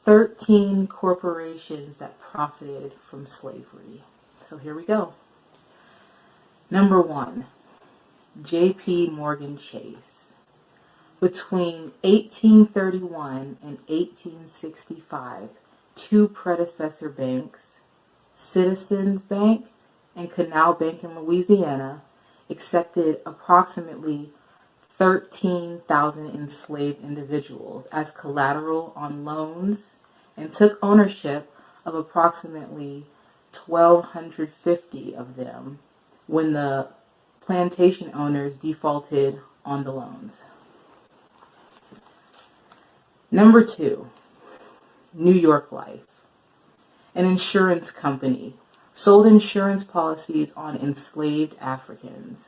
13 corporations that profited from slavery. So here we go. Number 1, J.P. Morgan Chase. Between 1831 and 1865, 2 predecessor banks, Citizens Bank and Canal Bank in Louisiana, accepted approximately 13,000 enslaved individuals as collateral on loans and took ownership of approximately 1,250 of them when the plantation owners defaulted on the loans. Number 2, New York Life. An insurance company sold insurance policies on enslaved Africans.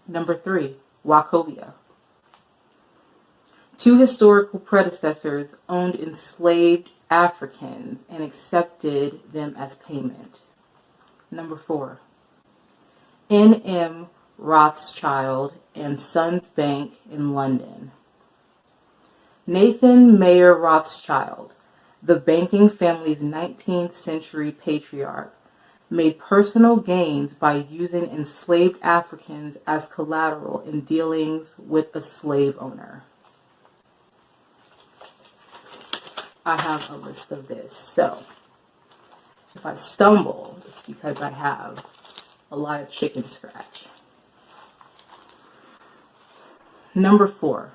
Number 3, Wachovia. 2 historical predecessors owned enslaved Africans and accepted them as payment. Number 4, N.M. Rothschild and Sons Bank in London. Nathan Mayer Rothschild, the banking family's 19th century patriarch, made personal gains by using enslaved Africans as collateral in dealings with a slave owner. I have a list of this, so if I stumble, it's because I have a lot of chicken scratch. Number 4,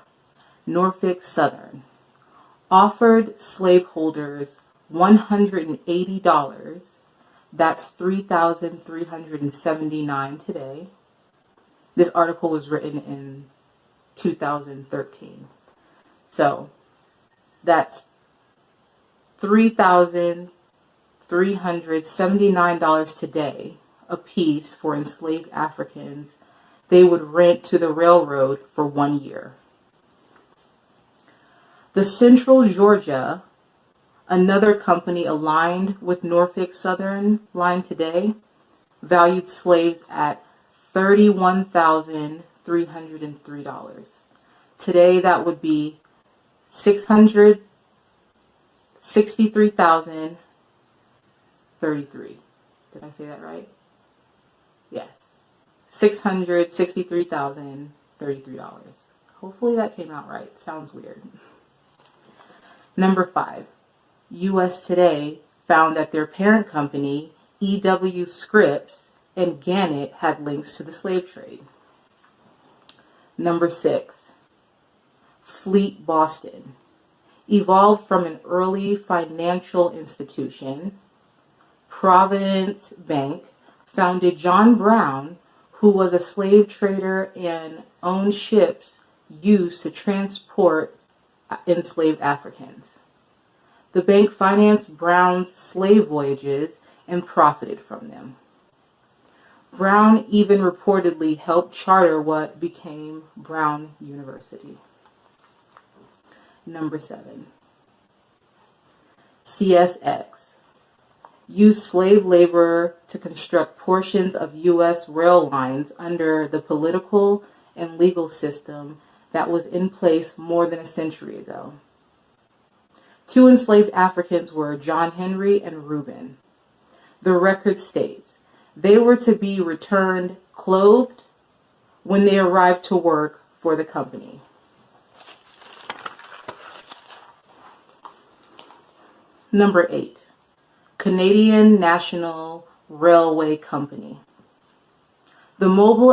Norfolk Southern offered slaveholders $180. That's $3,379 today. This article was written in 2013. So that's $3,379 today a piece for enslaved Africans they would rent to the railroad for 1 year. The Central Georgia, another company aligned with Norfolk Southern Line today, valued slaves at $31,303. Today that would be $663,033. Did I say that right? Yes. $663,033. Hopefully that came out right. Sounds weird. Number 5, U.S. Today found that their parent company, E.W. Scripps and Gannett, had links to the slave trade. Number 6, Fleet Boston evolved from an early financial institution. Providence Bank founded John Brown, who was a slave trader and owned ships used to transport enslaved Africans. The bank financed Brown's slave voyages and profited from them. Brown even reportedly helped charter what became Brown University. Number 7, CSX used slave labor to construct portions of U.S. rail lines under the political and legal system that was in place more than a century ago. 2 enslaved Africans were John Henry and Reuben. The record states they were to be returned clothed when they arrived to work for the company. Number 8, Canadian National Railway Company. The Mobile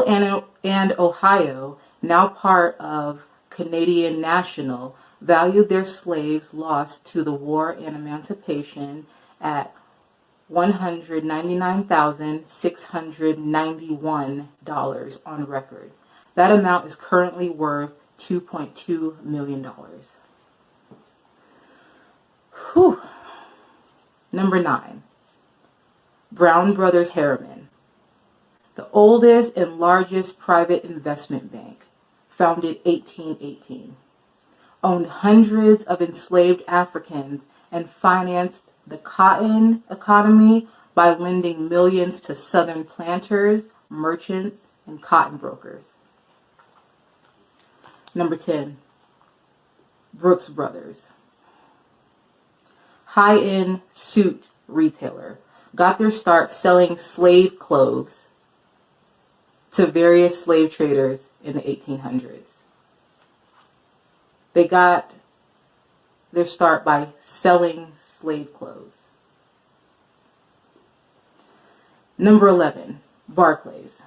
and Ohio, now part of Canadian National, valued their slaves lost to the war and emancipation at $199,691 on record. That amount is currently worth $2.2 million. Whew. Number 9, Brown Brothers Harriman, the oldest and largest private investment bank, founded 1818, owned hundreds of enslaved Africans and financed the cotton economy by lending millions to Southern planters, merchants, and cotton brokers. Number 10, Brooks Brothers. high-end suit retailer, got their start selling slave clothes to various slave traders in the 1800s. They got their start by selling slave clothes. Number 11, Barclays.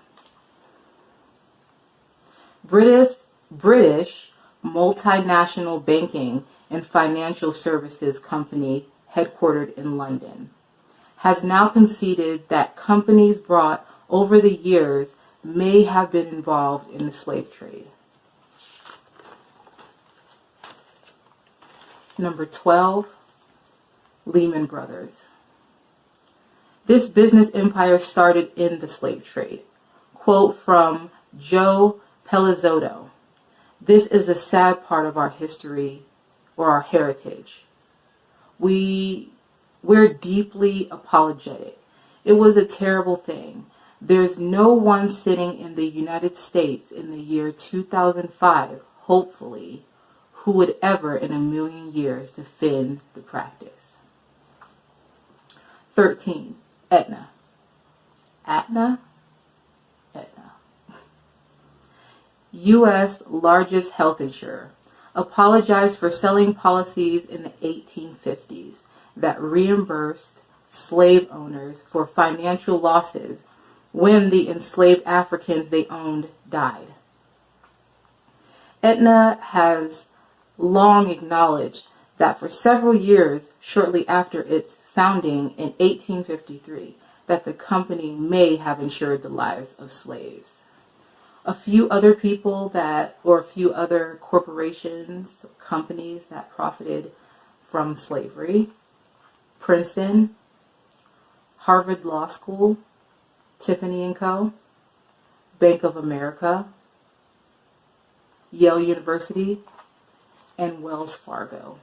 British multinational banking and financial services company headquartered in London has now conceded that companies brought over the years may have been involved in the slave trade. Number 12, Lehman Brothers. This business empire started in the slave trade. Quote from Joe Pellizzotto. This is a sad part of our history or our heritage. We're deeply apologetic. It was a terrible thing. There's no one sitting in the United States in the year 2005, hopefully, who would ever in a million years defend the practice. 13, Aetna. Aetna? Aetna. U.S. largest health insurer, apologized for selling policies in the 1850s that reimbursed slave owners for financial losses when the enslaved Africans they owned died. Aetna has long acknowledged that for several years shortly after its founding in 1853, that the company may have insured the lives of slaves. A few other people a few other corporations, companies that profited from slavery: Princeton, Harvard Law School, Tiffany & Co., Bank of America, Yale University, and Wells Fargo.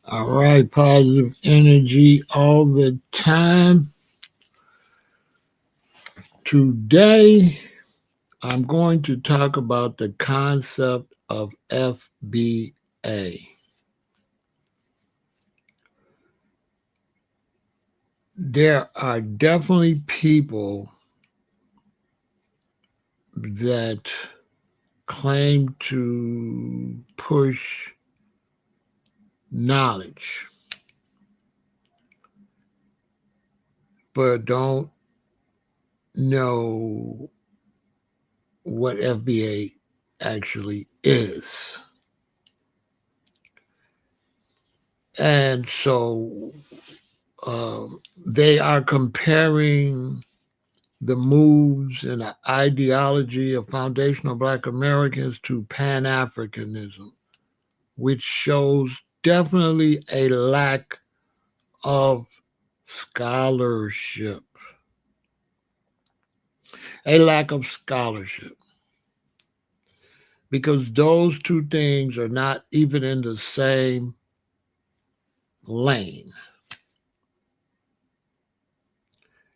All right, positive energy all the time. Today, I'm going to talk about the concept of FBA. There are definitely people that claim to push knowledge, but don't know what FBA actually is. And so they are comparing the moves and the ideology of foundational Black Americans to Pan-Africanism, which shows definitely a lack of scholarship. A lack of scholarship. Because those two things are not even in the same lane.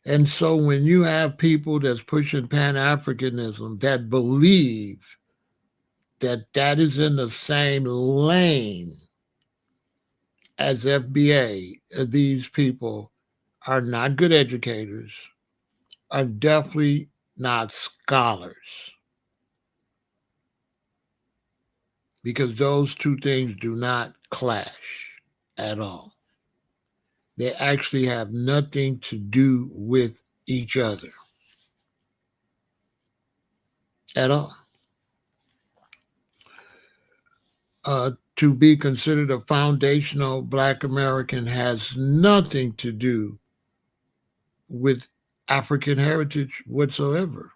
And so when you have people that's pushing Pan-Africanism that believe that that is in the same lane as FBA, these people are not good educators, are definitely not scholars. Because those two things do not clash at all. They actually have nothing to do with each other at all. To be considered a foundational Black American has nothing to do with African heritage whatsoever.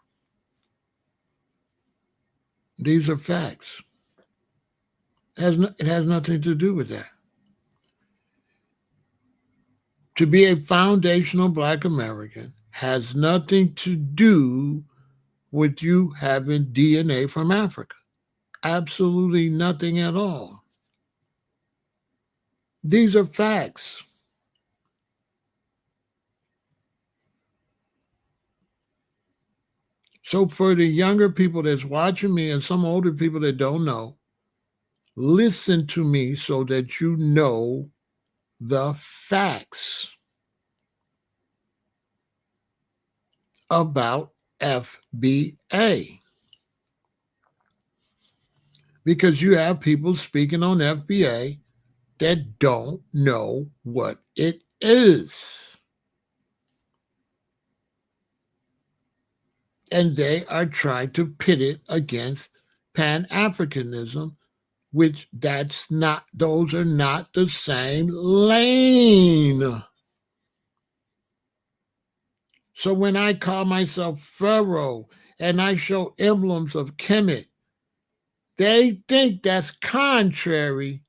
These are facts. It has nothing to do with that. To be a foundational Black American has nothing to do with you having DNA from Africa. Absolutely nothing at all. These are facts. So for the younger people that's watching me and some older people that don't know, listen to me so that you know the facts about FBA. Because you have people speaking on FBA that don't know what it is. And they are trying to pit it against Pan-Africanism, which those are not the same lane. So when I call myself Pharaoh and I show emblems of Kemet, they think that's contrary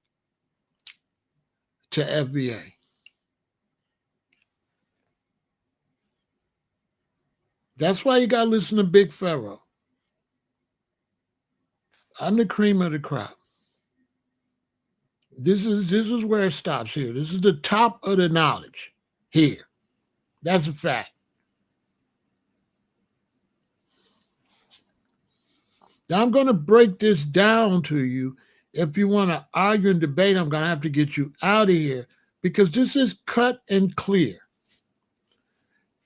to FBA. That's why you got to listen to Big Pharaoh. I'm the cream of the crop. This is where it stops here. This is the top of the knowledge here. That's a fact. Now I'm going to break this down to you. If you want to argue and debate, I'm going to have to get you out of here because this is cut and clear.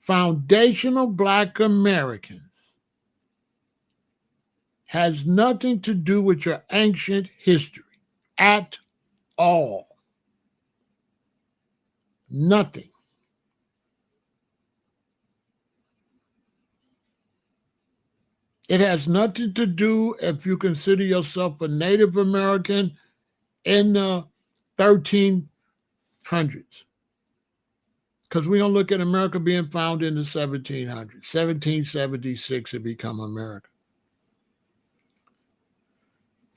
Foundational Black Americans has nothing to do with your ancient history at all. Nothing. It has nothing to do if you consider yourself a Native American in the 1300s. Because we don't look at America being founded in the 1700s. 1776 it become America.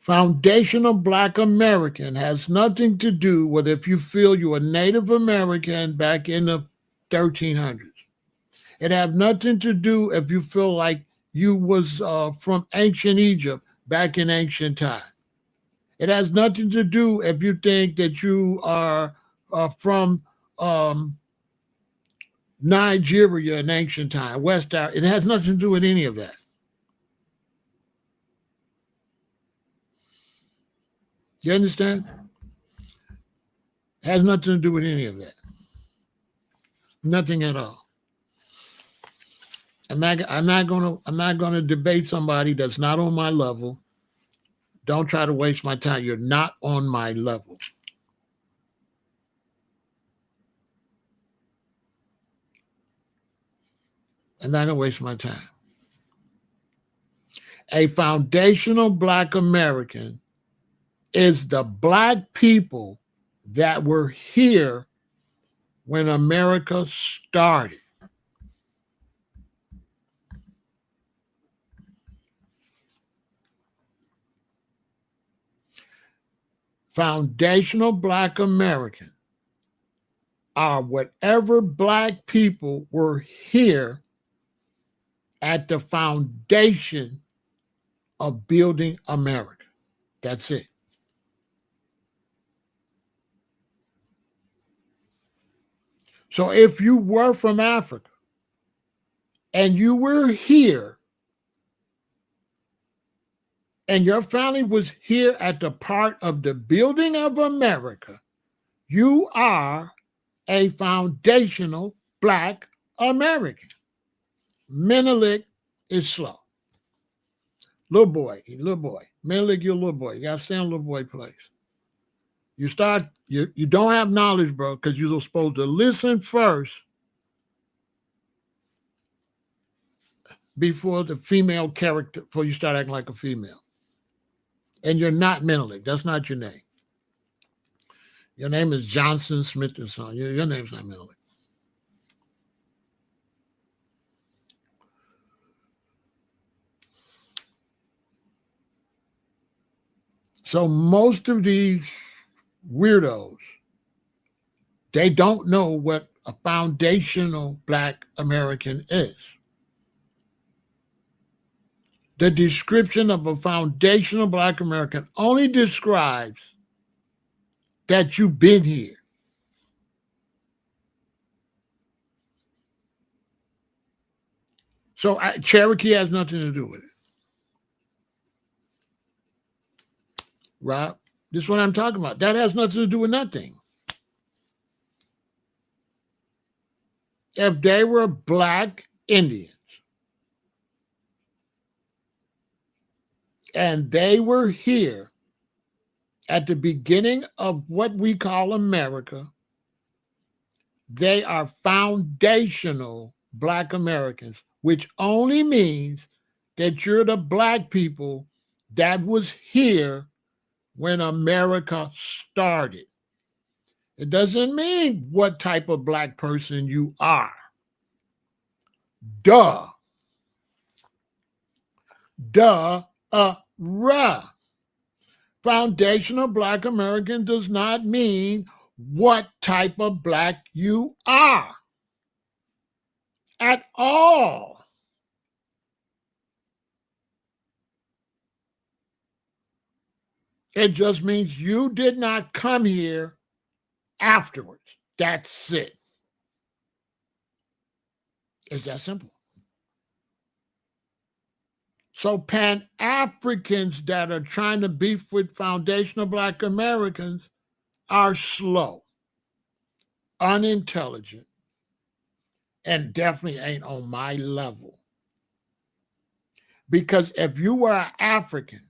Foundational Black American has nothing to do with if you feel you're a Native American back in the 1300s. It have nothing to do if you feel like you was from ancient Egypt back in ancient time. It has nothing to do if you think that you are from Nigeria in ancient time, West Africa. It has nothing to do with any of that. You understand? It has nothing to do with any of that. Nothing at all. I'm not gonna debate somebody that's not on my level. Don't try to waste my time. You're not on my level. I'm not gonna waste my time. A foundational Black American is the Black people that were here when America started. Foundational Black American are whatever Black people were here at the foundation of building America. That's it. So if you were from Africa and you were here and your family was here at the part of the building of America, you are a foundational Black American. Menelik is slow. Little boy. Menelik, you're a little boy. You got to stay in little boy place. You don't have knowledge, bro, because you're supposed to listen first before the female character, before you start acting like a female. And you're not Menelik. That's not your name. Your name is Johnson Smith and Son. Your name's not Menelik. So most of these weirdos, they don't know what a foundational Black American is. The description of a foundational Black American only describes that you've been here. So Cherokee has nothing to do with it. Rob, this is what I'm talking about. That has nothing to do with nothing. If they were Black Indians and they were here at the beginning of what we call America, they are foundational Black Americans, which only means that you're the Black people that was here when America started. It doesn't mean what type of Black person you are. Duh. Foundational Black American does not mean what type of Black you are at all. It just means you did not come here afterwards. That's it. It's that simple. So Pan-Africans that are trying to beef with foundational Black Americans are slow, unintelligent, and definitely ain't on my level. Because if you were an African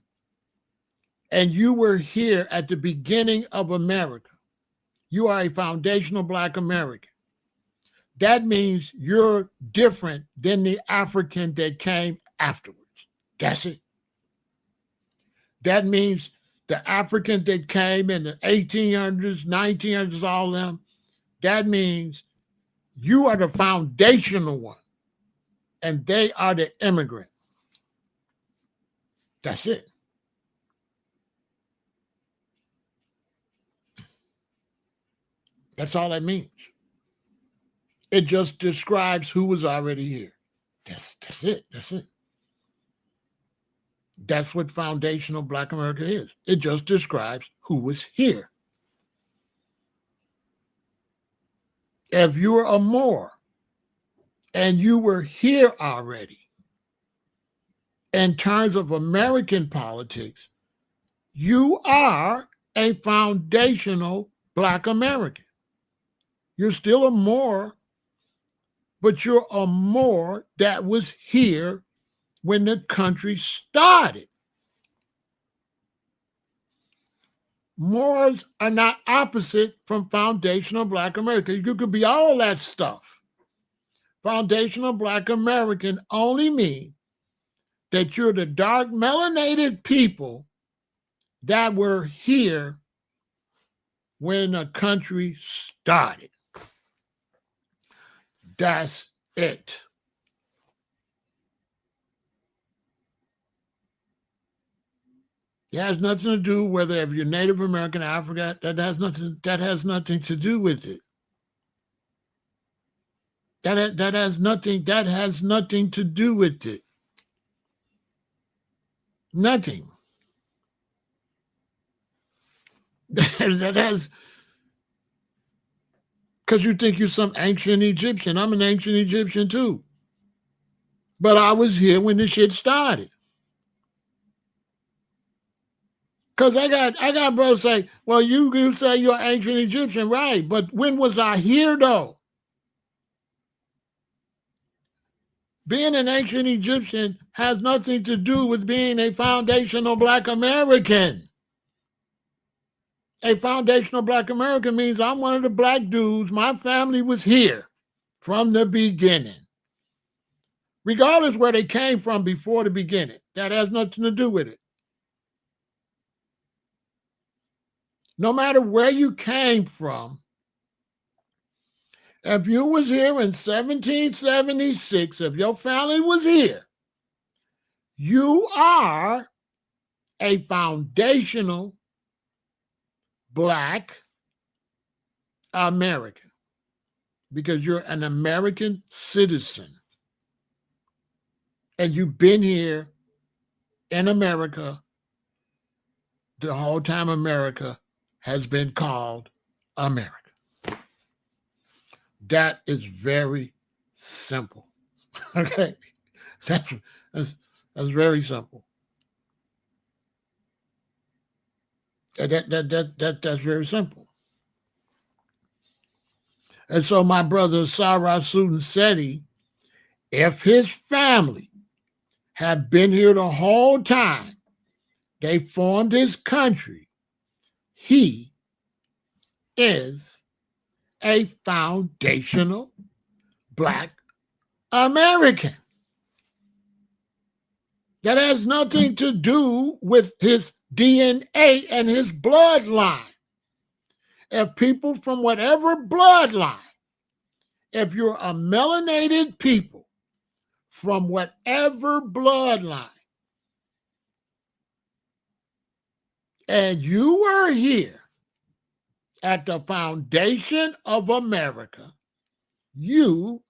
and you were here at the beginning of America, you are a foundational Black American. That means you're different than the African that came afterwards. That's it. That means the African that came in the 1800s, 1900s, all of them, that means you are the foundational one and they are the immigrant. That's it. That's all that means. It just describes who was already here. That's it. That's it. That's what foundational Black America is. It just describes who was here. If you were a Moor and you were here already, in terms of American politics, you are a foundational Black American. You're still a Moor, but you're a Moor that was here when the country started. Moors are not opposite from foundational Black America. You could be all that stuff. Foundational Black American only means that you're the dark melanated people that were here when the country started. That's it. It has nothing to do whether if you're Native American, Africa. That has nothing to do with it. That has nothing to do with it. Nothing. That has, because you think you're some ancient Egyptian. I'm an ancient Egyptian too. But I was here when this shit started. Because I got brothers say, well, you say you're ancient Egyptian, right? But when was I here though? Being an ancient Egyptian has nothing to do with being a foundational Black American. A foundational Black American means I'm one of the Black dudes. My family was here from the beginning. Regardless where they came from before the beginning. That has nothing to do with it. No matter where you came from, if you was here in 1776, if your family was here, you are a foundational Black American because you're an American citizen. And you've been here in America the whole time America has been called America. That is very simple. Okay? That's very simple. That's very simple. And so my brother Sarah Seti, if his family had been here the whole time they formed this country, he is a foundational Black American. That has nothing to do with his DNA and his bloodline. If people from whatever bloodline, if you're a melanated people from whatever bloodline, and you were here at the foundation of America, you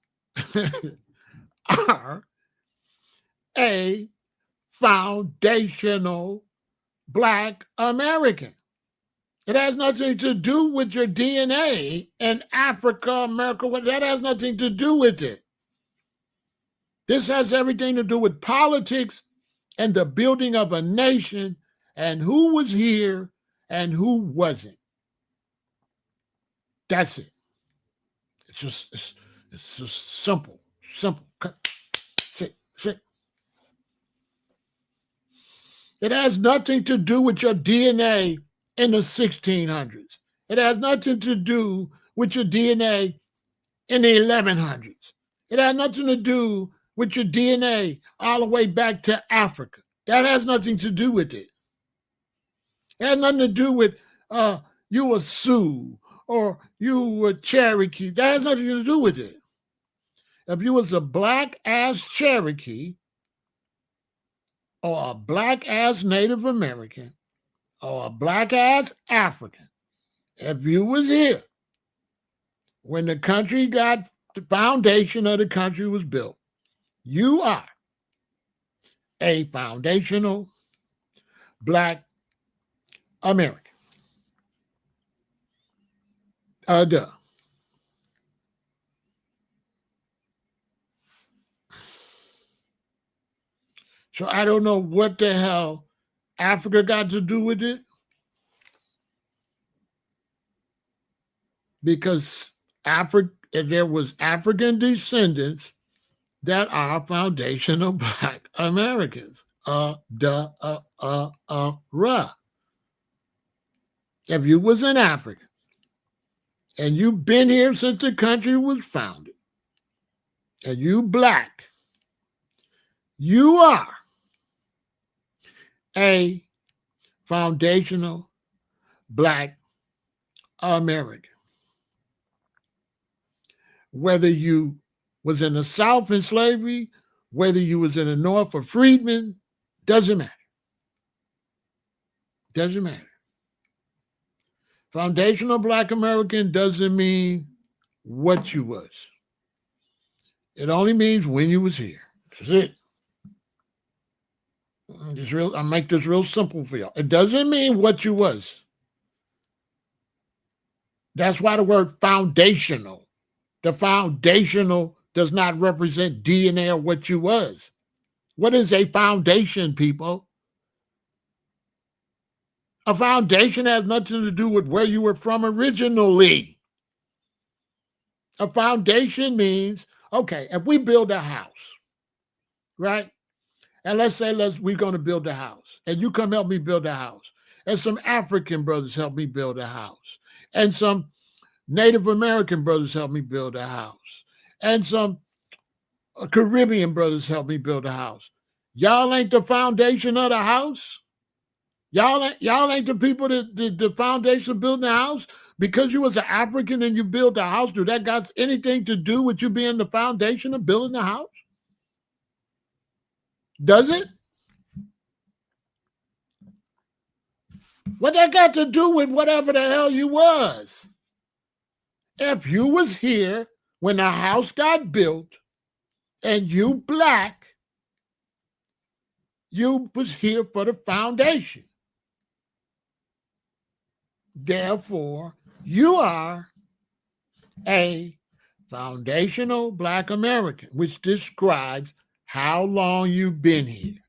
are a foundational Black American. It has nothing to do with your DNA in Africa, America. That has nothing to do with it. This has everything to do with politics and the building of a nation and who was here and who wasn't. That's it. It's just simple. Sit. It has nothing to do with your DNA in the 1600s. It has nothing to do with your DNA in the 1100s. It has nothing to do with your DNA all the way back to Africa. That has nothing to do with it. It has nothing to do with you were Sioux or you were Cherokee. That has nothing to do with it. If you was a Black-ass Cherokee or a Black-ass Native American or a Black-ass African, if you was here when the country got, the foundation of the country was built, you are a foundational Black American. Duh. So I don't know what the hell Africa got to do with it, because there was African descendants that are foundational Black Americans. If you was in Africa and you've been here since the country was founded and you Black, you are a foundational Black American. Whether you was in the South in slavery, whether you was in the North for freedmen, doesn't matter. Doesn't matter. Foundational Black American doesn't mean what you was. It only means when you was here. That's it. I'll make this real simple for y'all. It doesn't mean what you was. That's why the word foundational. The foundational does not represent DNA or what you was. What is a foundation, people? A foundation has nothing to do with where you were from originally. A foundation means, okay, if we build a house, right? And let's say we're going to build a house, and you come help me build a house, and some African brothers help me build a house, and some Native American brothers help me build a house, and some Caribbean brothers help me build a house. Y'all ain't the foundation of the house. Y'all ain't the people that the foundation of building a house. Because you was an African and you built a house, do that got anything to do with you being the foundation of building a house? Does it? What that got to do with whatever the hell you was? If you was here when the house got built and you Black, you was here for the foundation. Therefore, you are a foundational Black American, which describes how long you've been here.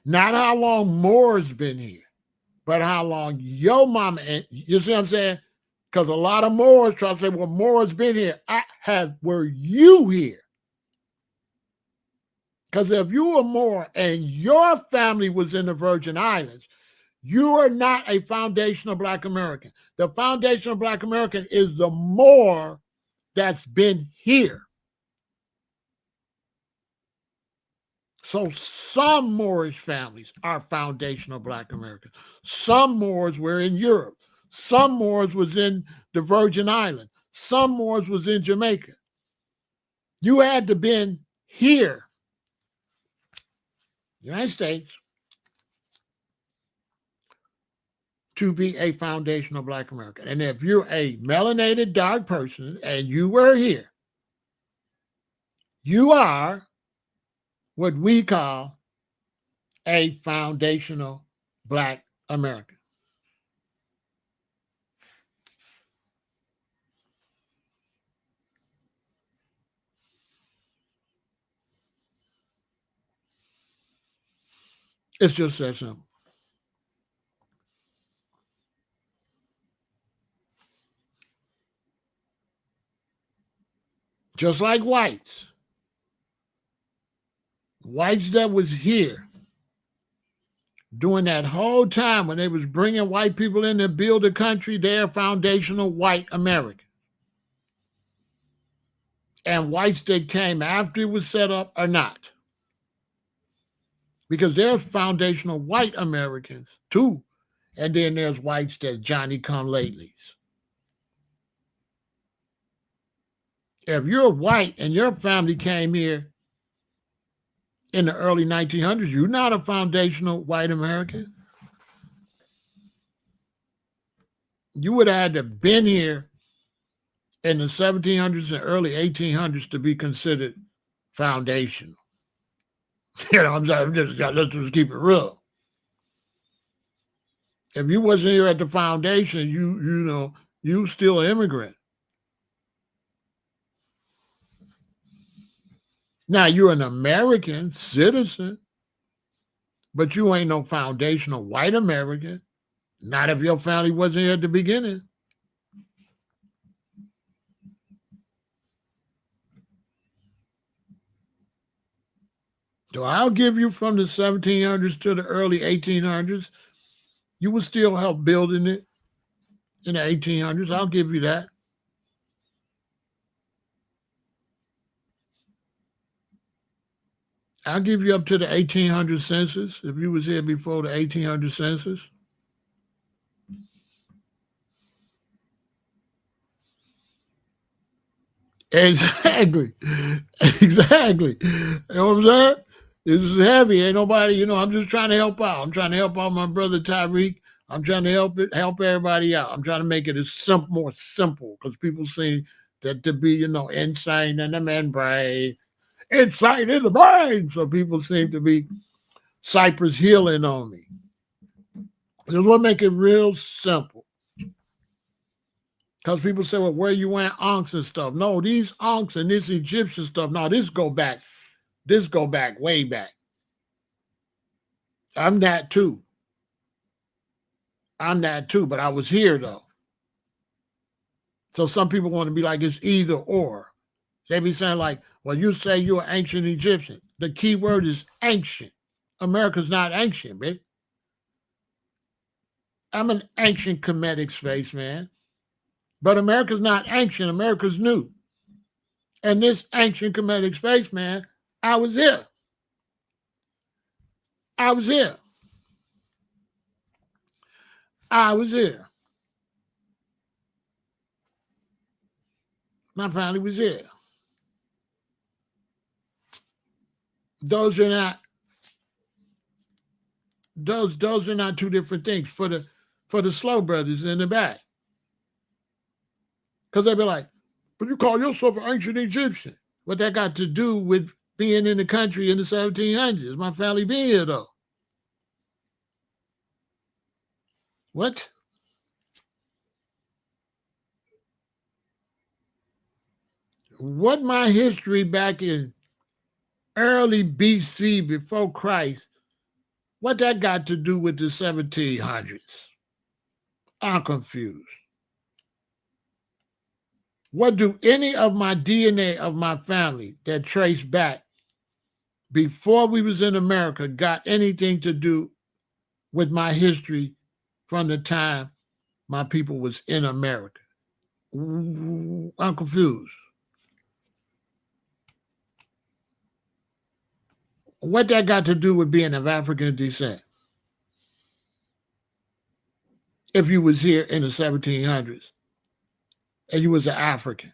Not how long Moore's been here, but how long your mama, and you see what I'm saying? Because a lot of Moors try to say, well, Moore's been here. Were you here? Because if you were Moor and your family was in the Virgin Islands, you are not a foundational Black American. The foundational Black American is the Moor that's been here. So some Moorish families are foundational Black Americans. Some Moors were in Europe. Some Moors was in the Virgin Islands. Some Moors was in Jamaica. You had to been here, United States, to be a foundational Black American. And if you're a melanated dark person and you were here, you are what we call a foundational Black American. It's just that simple. Just like whites. Whites that was here during that whole time when they was bringing white people in to build the country, they're foundational white American. And whites that came after it was set up are not. Because there's foundational white Americans too. And then there's whites that Johnny come latelys. If you're white and your family came here in the early 1900s, you're not a foundational white American. You would have had to have been here in the 1700s and early 1800s to be considered foundational. You know, let's just keep it real. If you wasn't here at the foundation, you still an immigrant. Now you're an American citizen, but you ain't no foundational white American. Not if your family wasn't here at the beginning. So I'll give you from the 1700s to the early 1800s. You will still help building it in the 1800s. I'll give you that. I'll give you up to the 1800 census if you was here before the 1800 census. Exactly. Exactly. You know what I'm saying? This is heavy. Ain't nobody, I'm just trying to help out. I'm trying to help out my brother Tyreek. I'm trying to help everybody out. I'm trying to make it as more simple because people seem that to be, insane in the membrane. Insane in the brain. So people seem to be Cypress healing on me. This will make it real simple. Because people say, well, where you went ankhs and stuff. No, these ankhs and this Egyptian stuff, no, this go back way back. I'm that too. But I was here though. So some people want to be like it's either or. They be saying like, well, you say you're an ancient Egyptian. The key word is ancient. America's not ancient, bitch. I'm an ancient Kemetic spaceman. But America's not ancient. America's new. And this ancient Kemetic spaceman, I was here. I was here. I was here. My family was here. Those are not two different things for the slow brothers in the back. Because they be like, but you call yourself an ancient Egyptian. What that got to do with being in the country in the 1700s? My family being here though. What? What my history back in early BC before Christ, what that got to do with the 1700s? I'm confused. What do any of my DNA of my family that trace back before we was in America got anything to do with my history from the time my people was in America? I'm confused. What that got to do with being of African descent? If you was here in the 1700s and you was an African.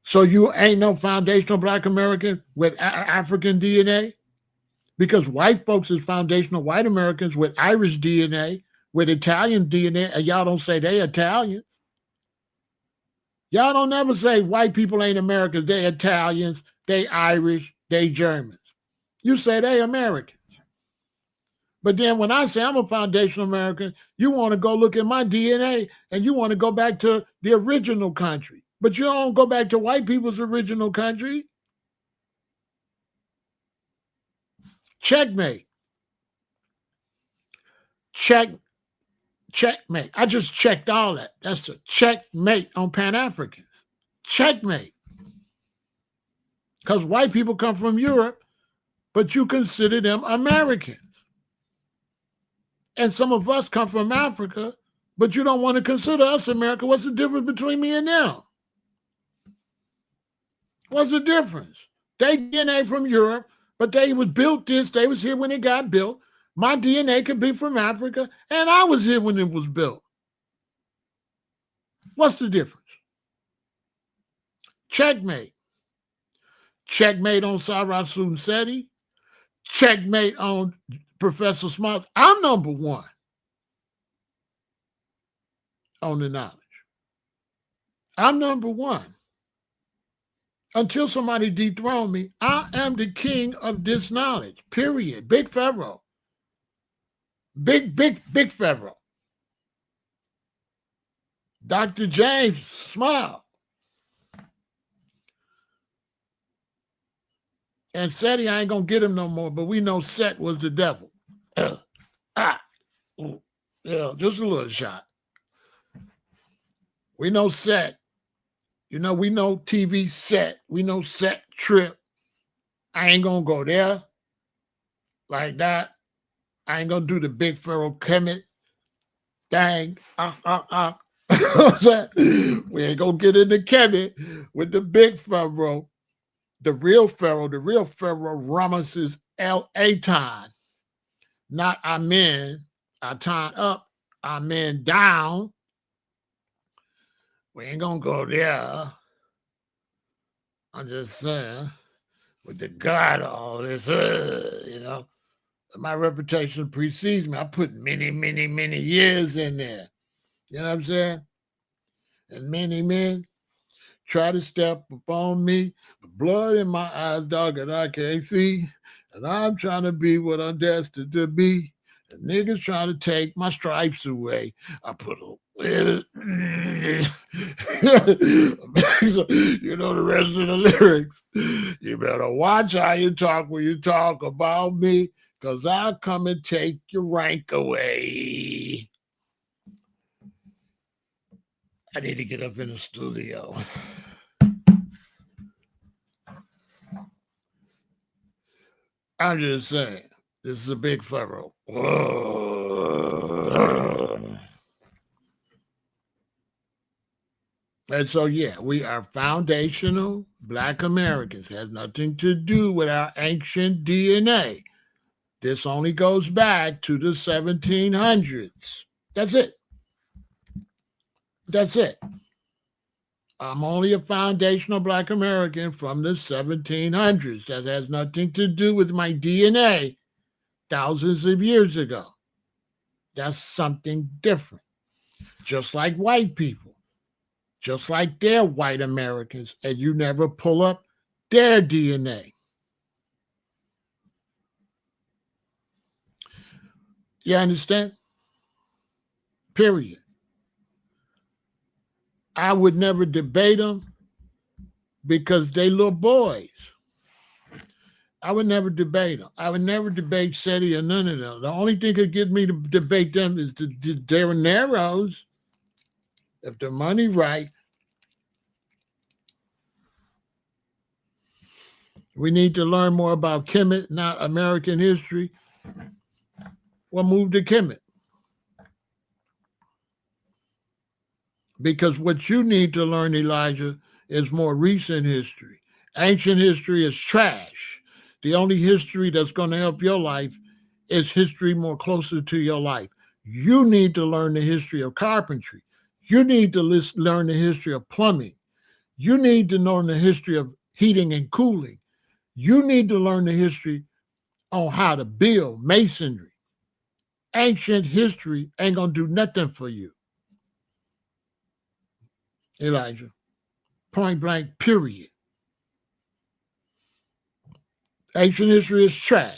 So you ain't no foundational Black American with African DNA? Because white folks is foundational white Americans with Irish DNA, with Italian DNA, and y'all don't say they Italians. Y'all don't never say white people ain't Americans. They Italians, they Irish, they Germans. You say they Americans. But then when I say I'm a foundational American, you want to go look at my DNA and you want to go back to the original country. But you don't go back to white people's original country. Checkmate. Checkmate. I just checked all that. That's a checkmate on Pan-Africans. Checkmate. Because white people come from Europe, but you consider them Americans. And some of us come from Africa, but you don't want to consider us America. What's the difference between me and them? What's the difference? They DNA from Europe, but they was built this. They was here when it got built. My DNA could be from Africa, and I was here when it was built. What's the difference? Checkmate. Checkmate on Sarah Seti. Checkmate on Professor Smart. I'm number one on the knowledge. I'm number one. Until somebody dethrone me, I am the king of this knowledge, period. Big Pharaoh. Big Pharaoh. Dr. James, smile. And Seti, I ain't going to get him no more, but we know Set was the devil. Yeah, just a little shot. We know Set. We know TV Set. We know Set Trip. I ain't going to go there like that. I ain't going to do the big Pharaoh Kemet thing. We ain't going to get into Kemet with the big Pharaoh. The real Pharaoh Ramesses El-Aton. Not Amen. Aton up, Amen down. We ain't going to go there. I'm just saying, with the God, all this, my reputation precedes me. I put many, many, many years in there. You know what I'm saying? And many men try to step upon me, blood in my eyes, dog, and I can't see. And I'm trying to be what I'm destined to be. And niggas trying to take my stripes away. I put a you know the rest of the lyrics. You better watch how you talk when you talk about me, because I'll come and take your rank away. I need to get up in the studio. I'm just saying, this is a big Pharaoh. And so, yeah, we are foundational Black Americans. It has nothing to do with our ancient DNA. This only goes back to the 1700s. That's it. That's it. I'm only a foundational Black American from the 1700s. That has nothing to do with my DNA thousands of years ago. That's something different. Just like white people, just like they're white Americans, and you never pull up their DNA. You understand? Period. I would never debate them because they little boys. I would never debate them. I would never debate SETI or none of them. The only thing that could get me to debate them is the Dareneros. If the money right, we need to learn more about Kemet, not American history. Well, move to Kemet. Because what you need to learn, Elijah, is more recent history. Ancient history is trash. The only history that's going to help your life is history more closer to your life. You need to learn the history of carpentry. You need to learn the history of plumbing. You need to learn the history of heating and cooling. You need to learn the history on how to build masonry. Ancient history ain't going to do nothing for you, Elijah. Point blank, period. Ancient history is trash.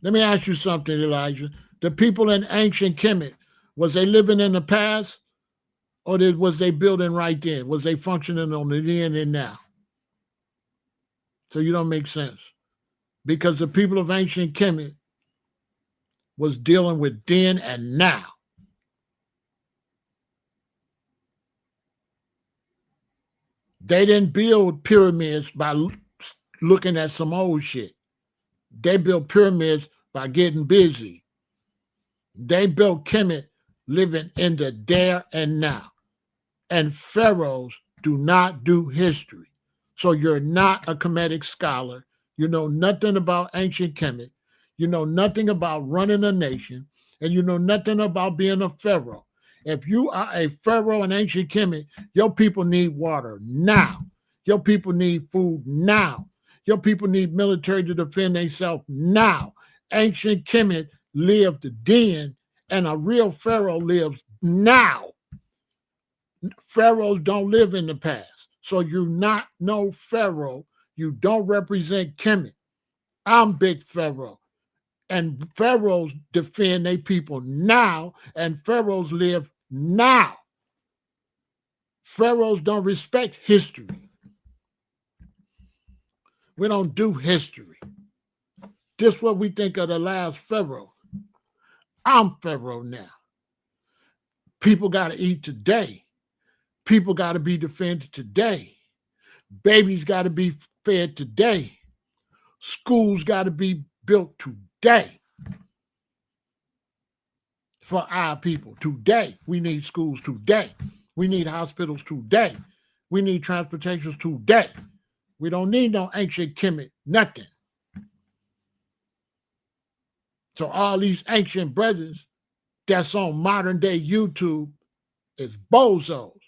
Let me ask you something, Elijah. The people in ancient Kemet, was they living in the past or was they building right then? Was they functioning on the then and now? So you don't make sense. Because the people of ancient Kemet was dealing with then and now. They didn't build pyramids by looking at some old shit. They built pyramids by getting busy. They built Kemet living in the there and now. And pharaohs do not do history. So you're not a Kemetic scholar. You know nothing about ancient Kemet. You know nothing about running a nation. And you know nothing about being a pharaoh. If you are a pharaoh in ancient Kemet, your people need water now. Your people need food now. Your people need military to defend themselves now. Ancient Kemet lived then, and a real pharaoh lives now. Pharaohs don't live in the past. So you're not no pharaoh. You don't represent Kemet. I'm Big Pharaoh. And pharaohs defend their people now, and pharaohs live now. Pharaohs don't respect history. We don't do history. Just what we think of the last pharaoh. I'm pharaoh now. People got to eat today. People got to be defended today. Babies got to be fed today. Schools got to be built today for our people. Today, we need schools today. We need hospitals today. We need transportations today. We don't need no ancient Kemet, nothing. So all these ancient brothers that's on modern day YouTube is bozos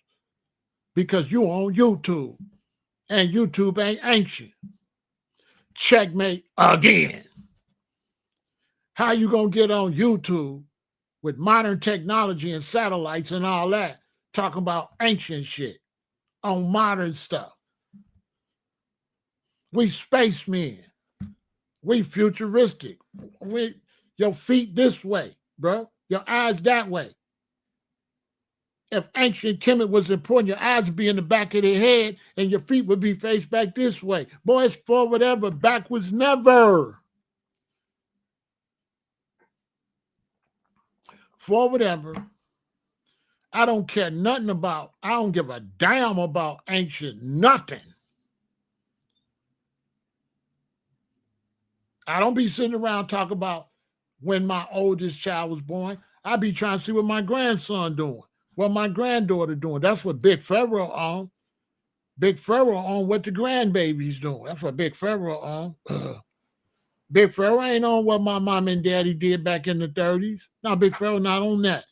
because you on YouTube and YouTube ain't ancient. Checkmate again. How you gonna get on YouTube with modern technology and satellites and all that, talking about ancient shit on modern stuff? We spacemen. We futuristic. We your feet this way, bro. Your eyes that way. If ancient Kemet was important, your eyes would be in the back of their head and your feet would be faced back this way. Boys, forward ever, backwards never. Forward ever. I don't care nothing about, I don't give a damn about ancient nothing. I don't be sitting around talking about when my oldest child was born. I be trying to see what my grandson doing, what my granddaughter doing. That's what Big Pharaoh on. Big Pharaoh on what the grandbaby's doing. That's what Big Pharaoh on. Big Pharaoh ain't on what my mom and daddy did back in the 30s. No, Big Pharaoh not on that.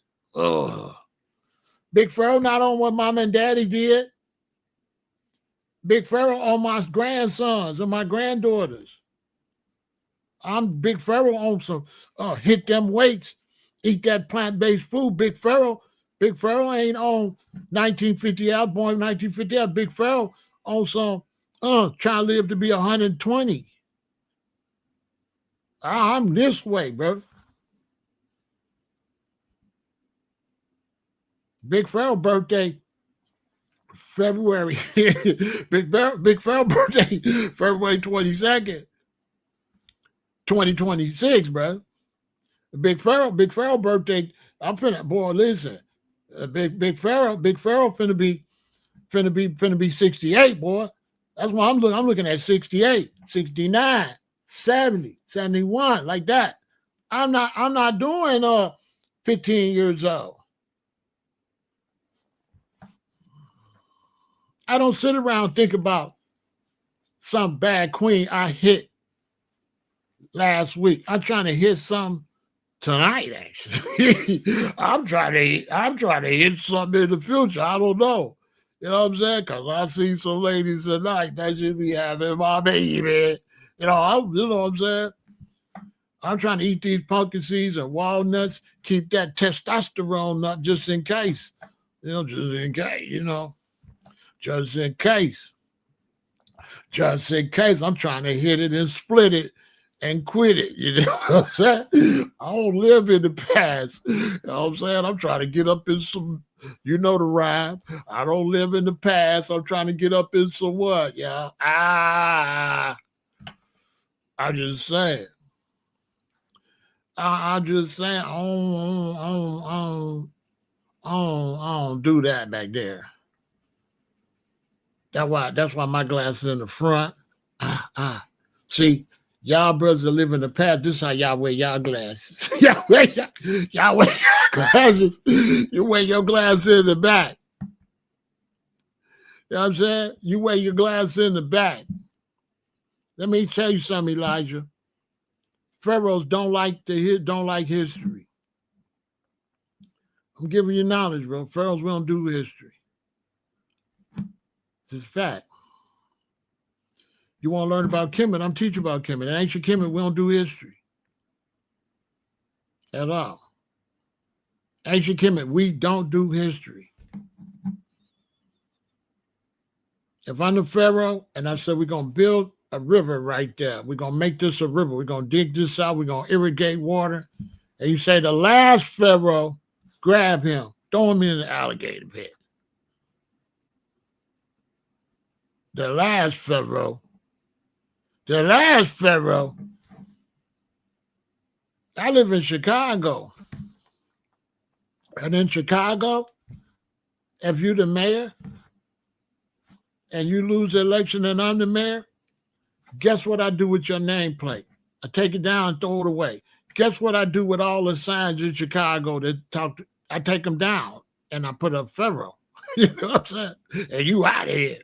Big Pharaoh not on what mom and daddy did. Big Pharaoh on my grandsons and my granddaughters. I'm Big Pharaoh on some hit them weights, eat that plant-based food. Big Pharaoh ain't on 1950 out, born in 1950 out. Big Pharaoh on some trying to live to be 120. I'm this way, bro. Big Pharaoh birthday, February. Big Pharaoh birthday, February 22nd, 2026, bro. Big Pharaoh birthday. I'm finna, boy, listen. Big Pharaoh finna be 68, boy. That's why I'm looking at 68, 69, 70, 71, like that. I'm not doing 15 years old. I don't sit around and think about some bad queen I hit last week. I'm trying to hit some tonight, actually. I'm trying to hit something in the future. I don't know. You know what I'm saying? Because I see some ladies tonight that should be having my baby. You know what I'm saying? I'm trying to eat these pumpkin seeds and walnuts, keep that testosterone up just in case. Just in case, Just in case. Just in case. I'm trying to hit it and split it and quit it. You know what I'm saying? I don't live in the past. You know what I'm saying? I'm trying to get up in some, the rhyme. I don't live in the past. I'm trying to get up in some what? Yeah. I'm just saying. I'm just saying. I don't do that back there. That's why my glass is in the front. See, y'all brothers that live in the past, this is how y'all wear y'all glasses. y'all wear your glasses. You wear your glasses in the back. You know what I'm saying? You wear your glasses in the back. Let me tell you something, Elijah. Pharaohs don't like history. I'm giving you knowledge, bro. Pharaohs we don't do history. It's a fact. You want to learn about Kemet? I'm teaching about Kemet. In ancient Kemet, we don't do history at all. Ancient Kemet, we don't do history. If I'm the Pharaoh and I said we're going to build a river right there, we're going to make this a river, we're going to dig this out, we're going to irrigate water, and you say the last Pharaoh, grab him, throw him in the alligator pit. The last Pharaoh, I live in Chicago. And in Chicago, if you're the mayor and you lose the election and I'm the mayor, guess what I do with your nameplate? I take it down and throw it away. Guess what I do with all the signs in Chicago I take them down and I put up Pharaoh. You know what I'm saying? And you out of here.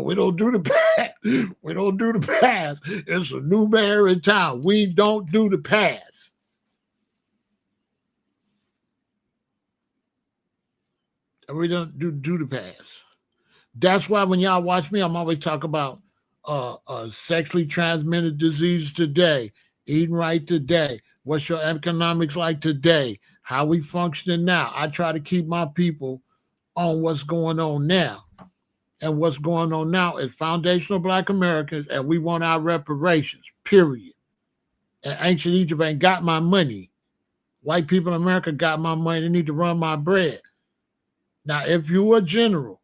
We don't do the past. We don't do the past. It's a new mayor in town. We don't do the past. We don't do the past. That's why when y'all watch me, I'm always talk about sexually transmitted diseases today, eating right today, what's your economics like today, how we functioning now. I try to keep my people on what's going on now. And what's going on now is foundational Black Americans, and we want our reparations, period. And ancient Egypt ain't got my money. White people in America got my money. They need to run my bread. Now, if you a general,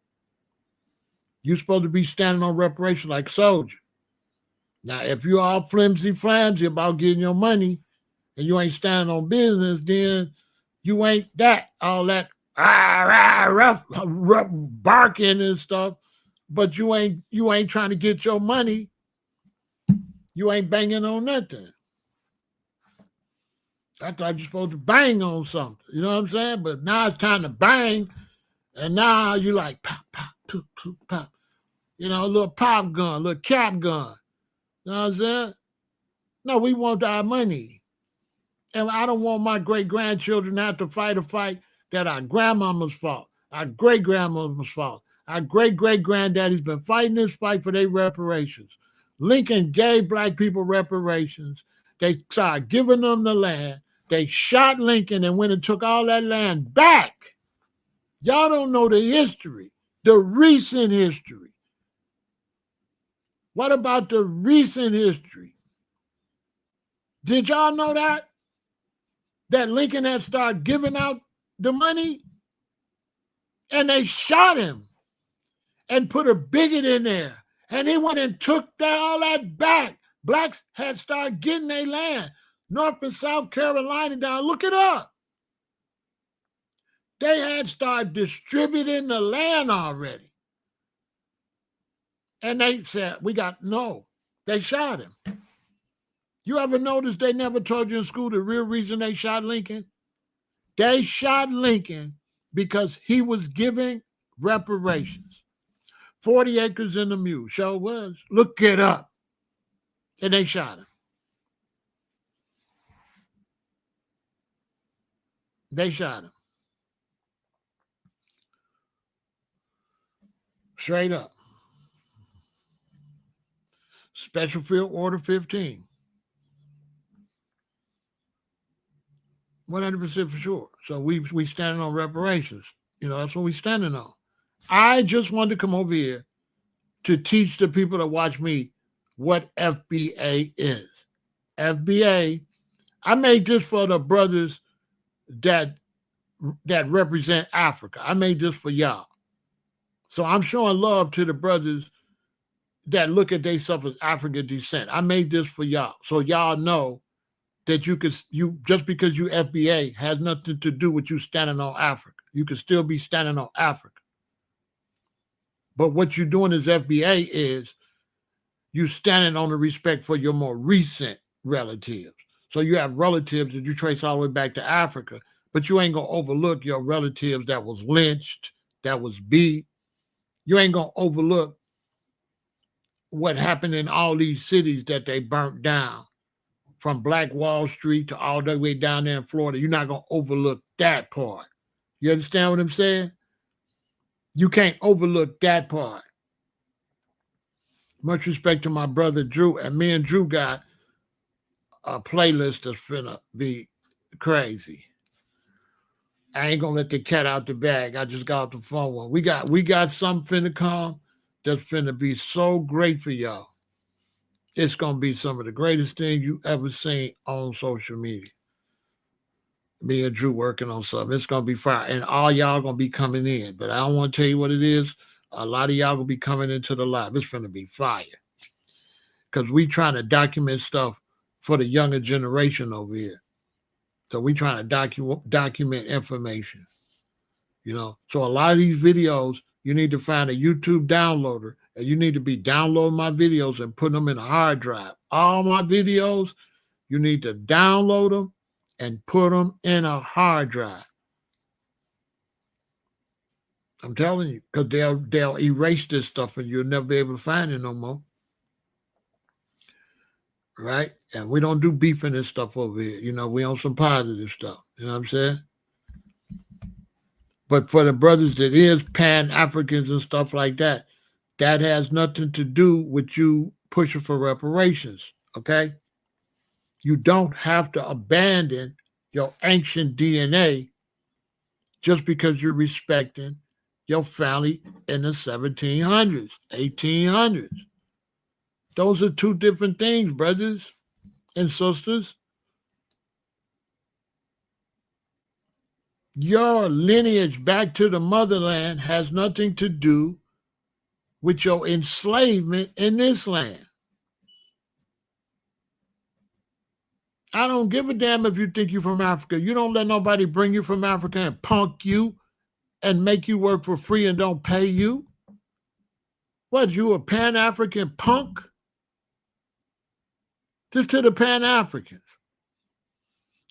you're supposed to be standing on reparation like a soldier. Now, if you all flimsy about getting your money and you ain't standing on business, then you ain't that, all that rough barking and stuff, but you ain't trying to get your money. You ain't banging on nothing. I thought you're supposed to bang on something. You know what I'm saying? But now it's time to bang, and now you like pop, pop, poop, poop, pop. You know, a little pop gun, a little cap gun. You know what I'm saying? No, we want our money. And I don't want my great-grandchildren to have to fight a fight that our grandmama's fault, our great-grandmama's fault. Our great-great-granddaddy's been fighting this fight for their reparations. Lincoln gave Black people reparations. They started giving them the land. They shot Lincoln and went and took all that land back. Y'all don't know the history, the recent history. What about the recent history? Did y'all know that? That Lincoln had started giving out the money? And they shot him and put a bigot in there. And he went and took all that back. Blacks had started getting their land. North and South Carolina down. Look it up. They had started distributing the land already. And they said, no. They shot him. You ever notice they never told you in school the real reason they shot Lincoln? They shot Lincoln because he was giving reparations. 40 acres in the mule. Sure was. Look it up. And they shot him. They shot him. Straight up. Special Field Order 15. 100% for sure. So we standing on reparations. You know, that's what we standing on. I just wanted to come over here to teach the people that watch me what FBA is. FBA, I made this for the brothers that represent Africa. I made this for y'all. So I'm showing love to the brothers that look at themselves as African descent. I made this for y'all. So y'all know that you just because you FBA has nothing to do with you standing on Africa. You can still be standing on Africa. But what you're doing as FBA is you standing on the respect for your more recent relatives. So you have relatives that you trace all the way back to Africa, but you ain't going to overlook your relatives that was lynched, that was beat. You ain't going to overlook what happened in all these cities that they burnt down, from Black Wall Street to all the way down there in Florida. You're not going to overlook that part. You understand what I'm saying? You can't overlook that part. Much respect to my brother Drew, and me and Drew got a playlist that's finna be crazy. I ain't gonna let the cat out the bag. I just got off the phone one. We got something finna come that's finna be so great for y'all. It's gonna be some of the greatest things you ever seen on social media. Me and Drew working on something. It's gonna be fire, and all y'all gonna be coming in. But I don't want to tell you what it is. A lot of y'all gonna be coming into the live. It's gonna be fire, because we trying to document stuff for the younger generation over here. So we trying to document information, you know. So a lot of these videos, you need to find a YouTube downloader, and you need to be downloading my videos and putting them in a hard drive. All my videos, you need to download them and put them in a hard drive. I'm telling you, because they'll erase this stuff and you'll never be able to find it no more. Right? And we don't do beefing and stuff over here. You know, we on some positive stuff. You know what I'm saying? But for the brothers that is Pan-Africans and stuff like that, that has nothing to do with you pushing for reparations, okay? You don't have to abandon your ancient DNA just because you're respecting your family in the 1700s, 1800s. Those are two different things, brothers and sisters. Your lineage back to the motherland has nothing to do with your enslavement in this land. I don't give a damn if you think you're from Africa. You don't let nobody bring you from Africa and punk you and make you work for free and don't pay you. What, you a Pan-African punk? Just to the Pan-Africans.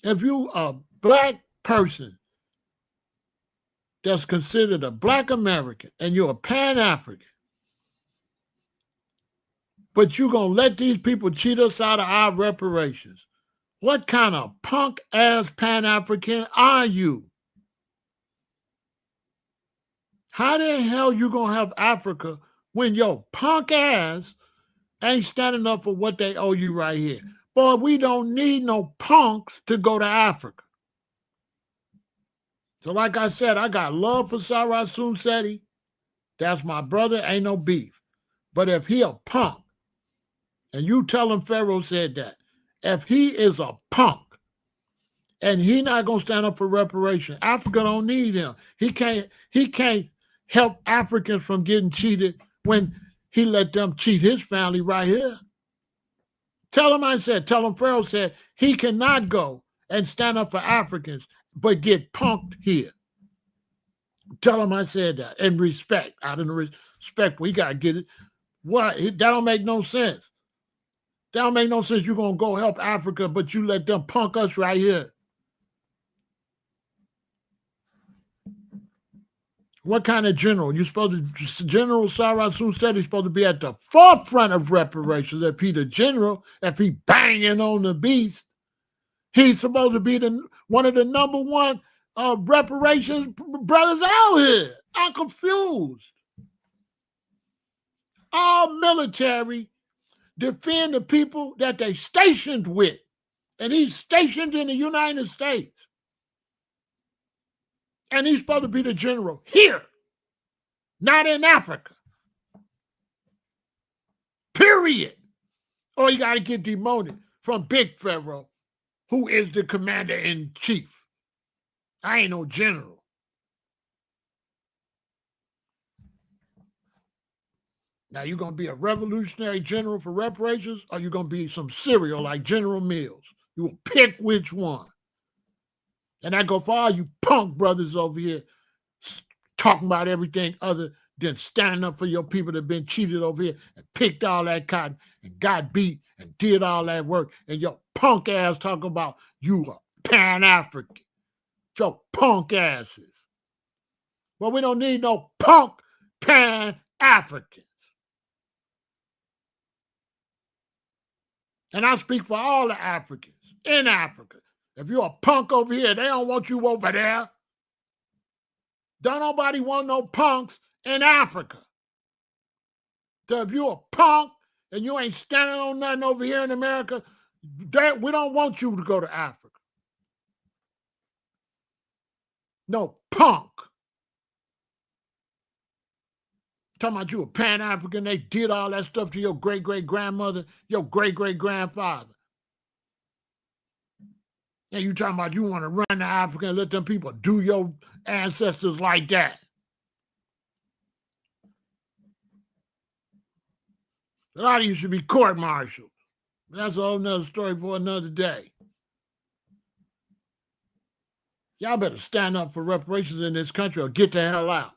If you a black person that's considered a black American and you're a Pan-African, but you're going to let these people cheat us out of our reparations, what kind of punk-ass Pan-African are you? How the hell you going to have Africa when your punk ass ain't standing up for what they owe you right here? Boy, we don't need no punks to go to Africa. So like I said, I got love for Sarah Sunseti. That's my brother, ain't no beef. But if he a punk, and you tell him Pharaoh said that, if he is a punk, and he not gonna stand up for reparation, Africa don't need him. He can't help Africans from getting cheated when he let them cheat his family right here. Tell him Pharaoh said he cannot go and stand up for Africans, but get punked here. Tell him I said that. And respect. Out of the respect, we got to get it. What? That don't make no sense. That don't make no sense. You're going to go help Africa, but you let them punk us right here. What kind of general? General Sarah Sunseti is supposed to be at the forefront of reparations. If he the general, if he banging on the beast, he's supposed to be one of the number one reparations brothers out here. I'm confused. All military defend the people that they stationed with. And he's stationed in the United States. And he's supposed to be the general here, not in Africa. Period. Or you got to get demoted from Big Pharaoh, who is the commander-in-chief. I ain't no general. Now, you going to be a revolutionary general for reparations, or you going to be some cereal like General Mills? You will pick which one. And I go for all you punk brothers over here talking about everything other than standing up for your people that have been cheated over here and picked all that cotton and got beat and did all that work. And your punk ass talking about you are Pan-African. Your punk asses. Well, we don't need no punk Pan-Africans. And I speak for all the Africans in Africa. If you're a punk over here, they don't want you over there. Don't nobody want no punks in Africa. So if you're a punk and you ain't standing on nothing over here in America, we don't want you to go to Africa. No punk. Talking about you a Pan-African, they did all that stuff to your great-great-grandmother, your great-great-grandfather. And you talking about you want to run to Africa and let them people do your ancestors like that. A lot of you should be court-martialed. That's a whole nother story for another day. Y'all better stand up for reparations in this country or get the hell out.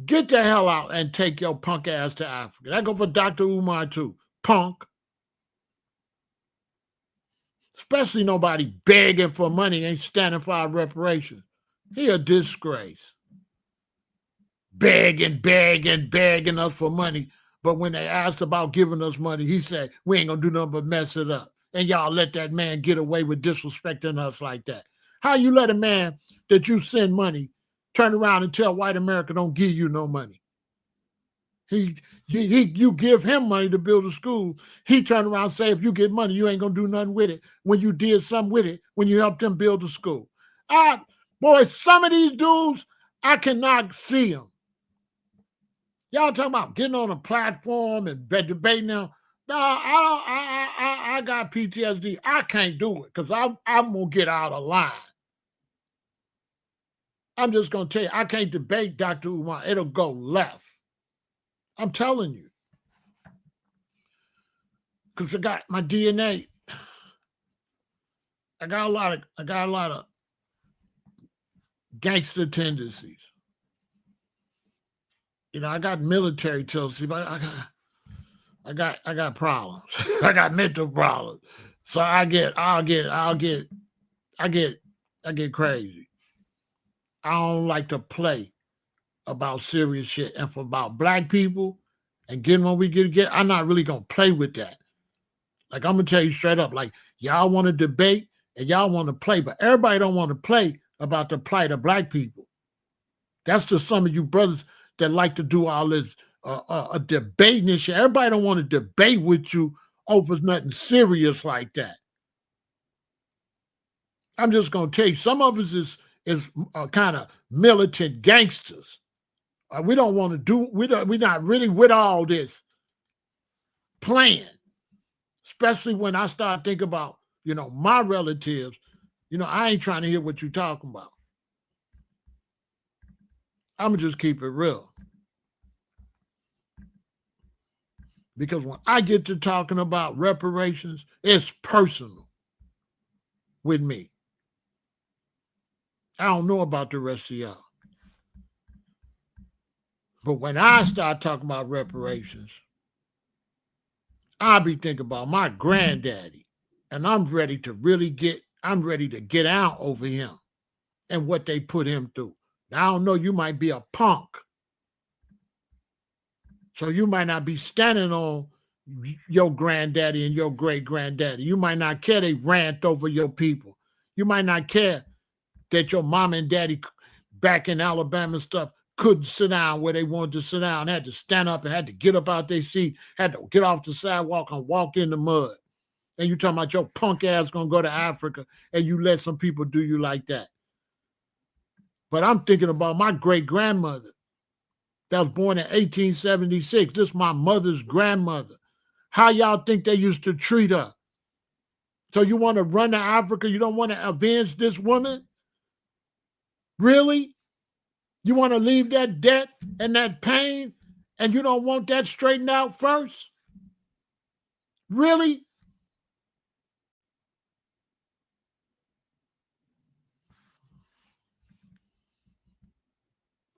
Get the hell out and take your punk ass to Africa. That go for Dr. Umar too. Punk. Especially nobody begging for money ain't standing for our reparations. He a disgrace. Begging us for money. But when they asked about giving us money, he said, we ain't gonna do nothing but mess it up. And y'all let that man get away with disrespecting us like that. How you let a man that you send money turn around and tell white America don't give you no money? You give him money to build a school. He turn around and say, if you get money, you ain't gonna do nothing with it when you did something with it, when you helped him build a school. Boy, some of these dudes, I cannot see them. Y'all talking about getting on a platform and debating now. No, I got PTSD. I can't do it because I'm gonna get out of line. I'm just gonna tell you, I can't debate Dr. Umar. It'll go left. I'm telling you. Because I got my DNA. I got a lot of gangster tendencies. You know, I got military tendencies, but I got problems. I got mental problems. So I get crazy. I don't like to play about serious shit. And for about black people and getting what we get, I'm not really gonna play with that. Like, I'm gonna tell you straight up, like, y'all want to debate and y'all want to play, but everybody don't want to play about the plight of black people. That's just some of you brothers that like to do all this debating and shit. Everybody don't want to debate with you over nothing serious like that. I'm just gonna tell you, some of us is kind of militant gangsters. We don't want to do. We're not really with all this playing. Especially when I start thinking about, you know, my relatives, you know, I ain't trying to hear what you're talking about. I'm going to just keep it real. Because when I get to talking about reparations, it's personal with me. I don't know about the rest of y'all. But when I start talking about reparations, I'll be thinking about my granddaddy. And I'm ready to get out over him and what they put him through. Now, I don't know, you might be a punk. So you might not be standing on your granddaddy and your great granddaddy. You might not care they rant over your people. You might not care that your mom and daddy back in Alabama and stuff couldn't sit down where they wanted to sit down, had to stand up and had to get up out their seat, had to get off the sidewalk and walk in the mud. And you talking about your punk ass gonna go to Africa and you let some people do you like that. But I'm thinking about my great grandmother that was born in 1876. This is my mother's grandmother. How y'all think they used to treat her? So you want to run to Africa? You don't want to avenge this woman? Really? You want to leave that debt and that pain and you don't want that straightened out first? Really?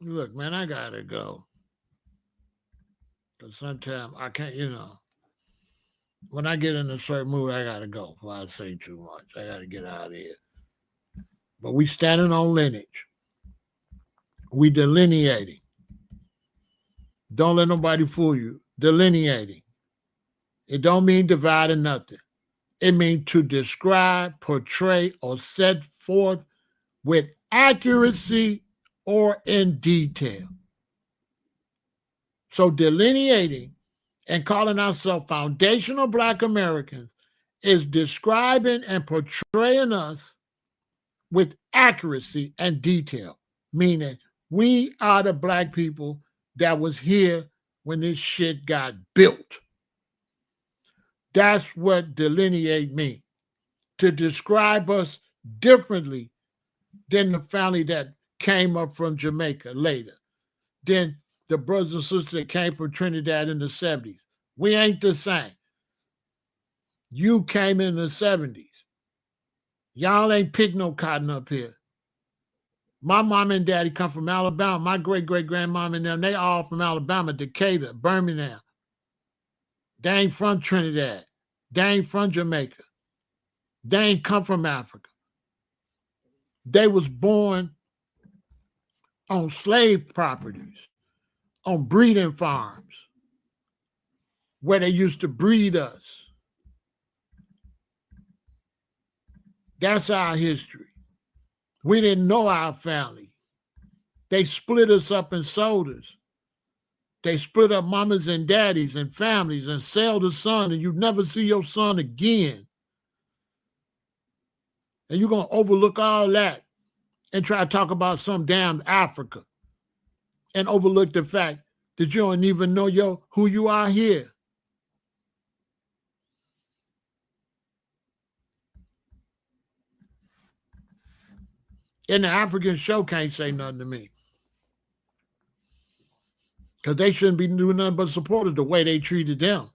Look, man, I got to go. Because sometimes I can't, you know, when I get in a certain mood, I got to go before I say too much. I got to get out of here. But we standing on lineage. We delineating. Don't let nobody fool you. Delineating. It don't mean dividing nothing. It means to describe, portray, or set forth with accuracy or in detail. So delineating and calling ourselves foundational Black Americans is describing and portraying us with accuracy and detail, meaning we are the Black people that was here when this shit got built. That's what delineate means. To describe us differently than the family that came up from Jamaica later, than the brothers and sisters that came from Trinidad in the 70s. We ain't the same. You came in the 70s. Y'all ain't pick no cotton up here. My mom and daddy come from Alabama. My great-great-grandmom and them, they all from Alabama, Decatur, Birmingham. They ain't from Trinidad. They ain't from Jamaica. They ain't come from Africa. They was born on slave properties, on breeding farms, where they used to breed us. That's our history. We didn't know our family. They split us up and sold us. They split up mamas and daddies and families and sell the son, and you never see your son again. And you're going to overlook all that and try to talk about some damn Africa and overlook the fact that you don't even know who you are here. And the African show can't say nothing to me. Because they shouldn't be doing nothing but support it the way they treated them.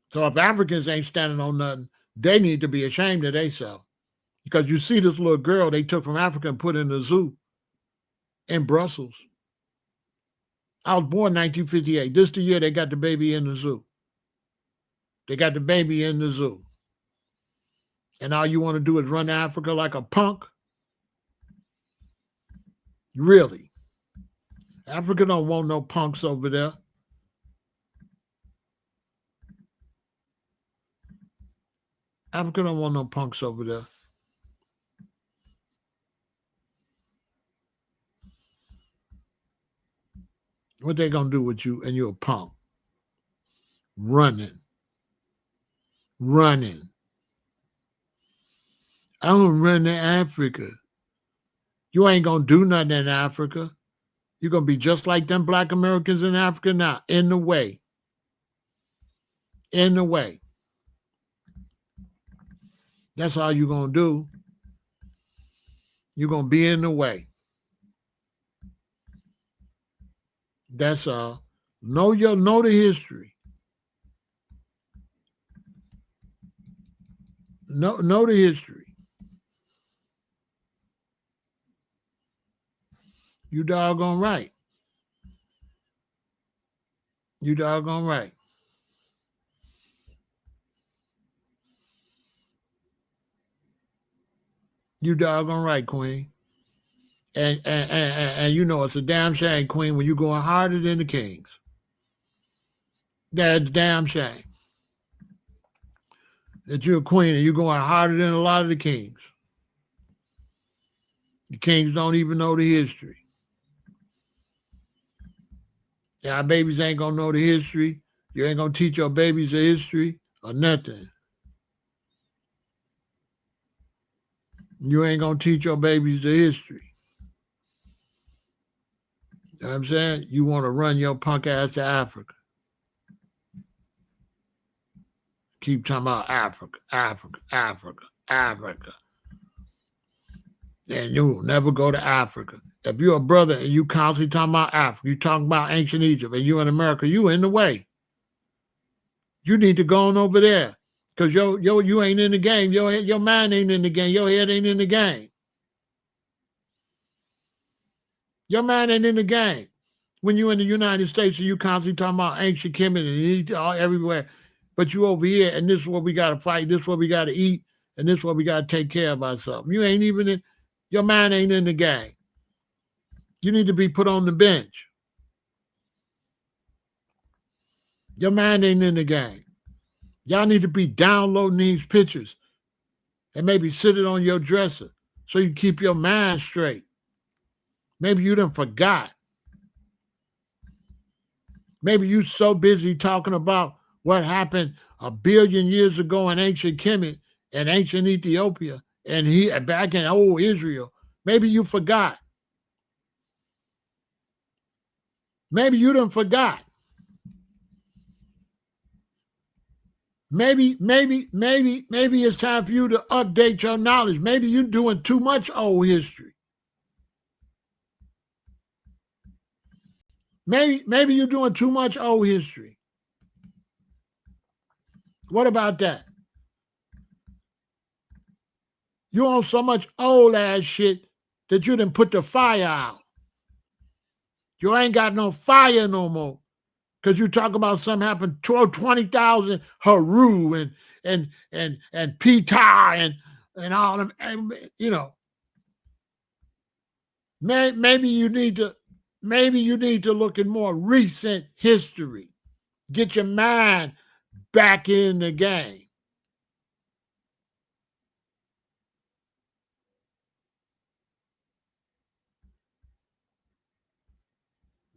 So if Africans ain't standing on nothing, they need to be ashamed of themselves. Because you see this little girl they took from Africa and put in the zoo in Brussels. I was born in 1958. This is the year they got the baby in the zoo. They got the baby in the zoo. And all you want to do is run Africa like a punk? Really? Africa don't want no punks over there. Africa don't want no punks over there. What they gonna do with you and you're a punk? Running. I'm gonna run to Africa. You ain't gonna do nothing in Africa. You're gonna be just like them black Americans in Africa now, in the way. In the way. That's all you're gonna do. You're gonna be in the way. That's all. Know the history. Know the history. You doggone right. You doggone right. You doggone right, Queen. And you know it's a damn shame, Queen, when you're going harder than the kings. That's a damn shame. That you're a queen and you're going harder than a lot of the kings. The kings don't even know the history. Yeah, our babies ain't gonna know the history. You ain't gonna teach your babies the history or nothing. You ain't gonna teach your babies the history. You know what I'm saying? You want to run your punk ass to Africa. Keep talking about Africa. And you will never go to Africa. If you're a brother and you constantly talking about Africa, you talking about ancient Egypt, and you in America, you in the way. You need to go on over there. Because you ain't in the game. Your mind ain't in the game. Your head ain't in the game. Your mind ain't in the game. When you in the United States and you constantly talking about ancient Kemet and you all everywhere, but you over here and this is what we got to fight, this is what we got to eat, and this is what we got to take care of ourselves. You ain't even in, your mind ain't in the game. You need to be put on the bench. Your mind ain't in the game. Y'all need to be downloading these pictures and maybe sit it on your dresser so you keep your mind straight. Maybe you done forgot. Maybe you so busy talking about what happened 1 billion years ago in ancient Kemet and ancient Ethiopia and back in old Israel. Maybe you forgot. Maybe you done forgot. Maybe it's time for you to update your knowledge. Maybe you're doing too much old history. Maybe you're doing too much old history. What about that? You on so much old ass shit that you done put the fire out. You ain't got no fire no more. Because you talk about something happened 20,000 Haru and Ptah and all them, and, you know. Maybe you need to look at more recent history. Get your mind back in the game.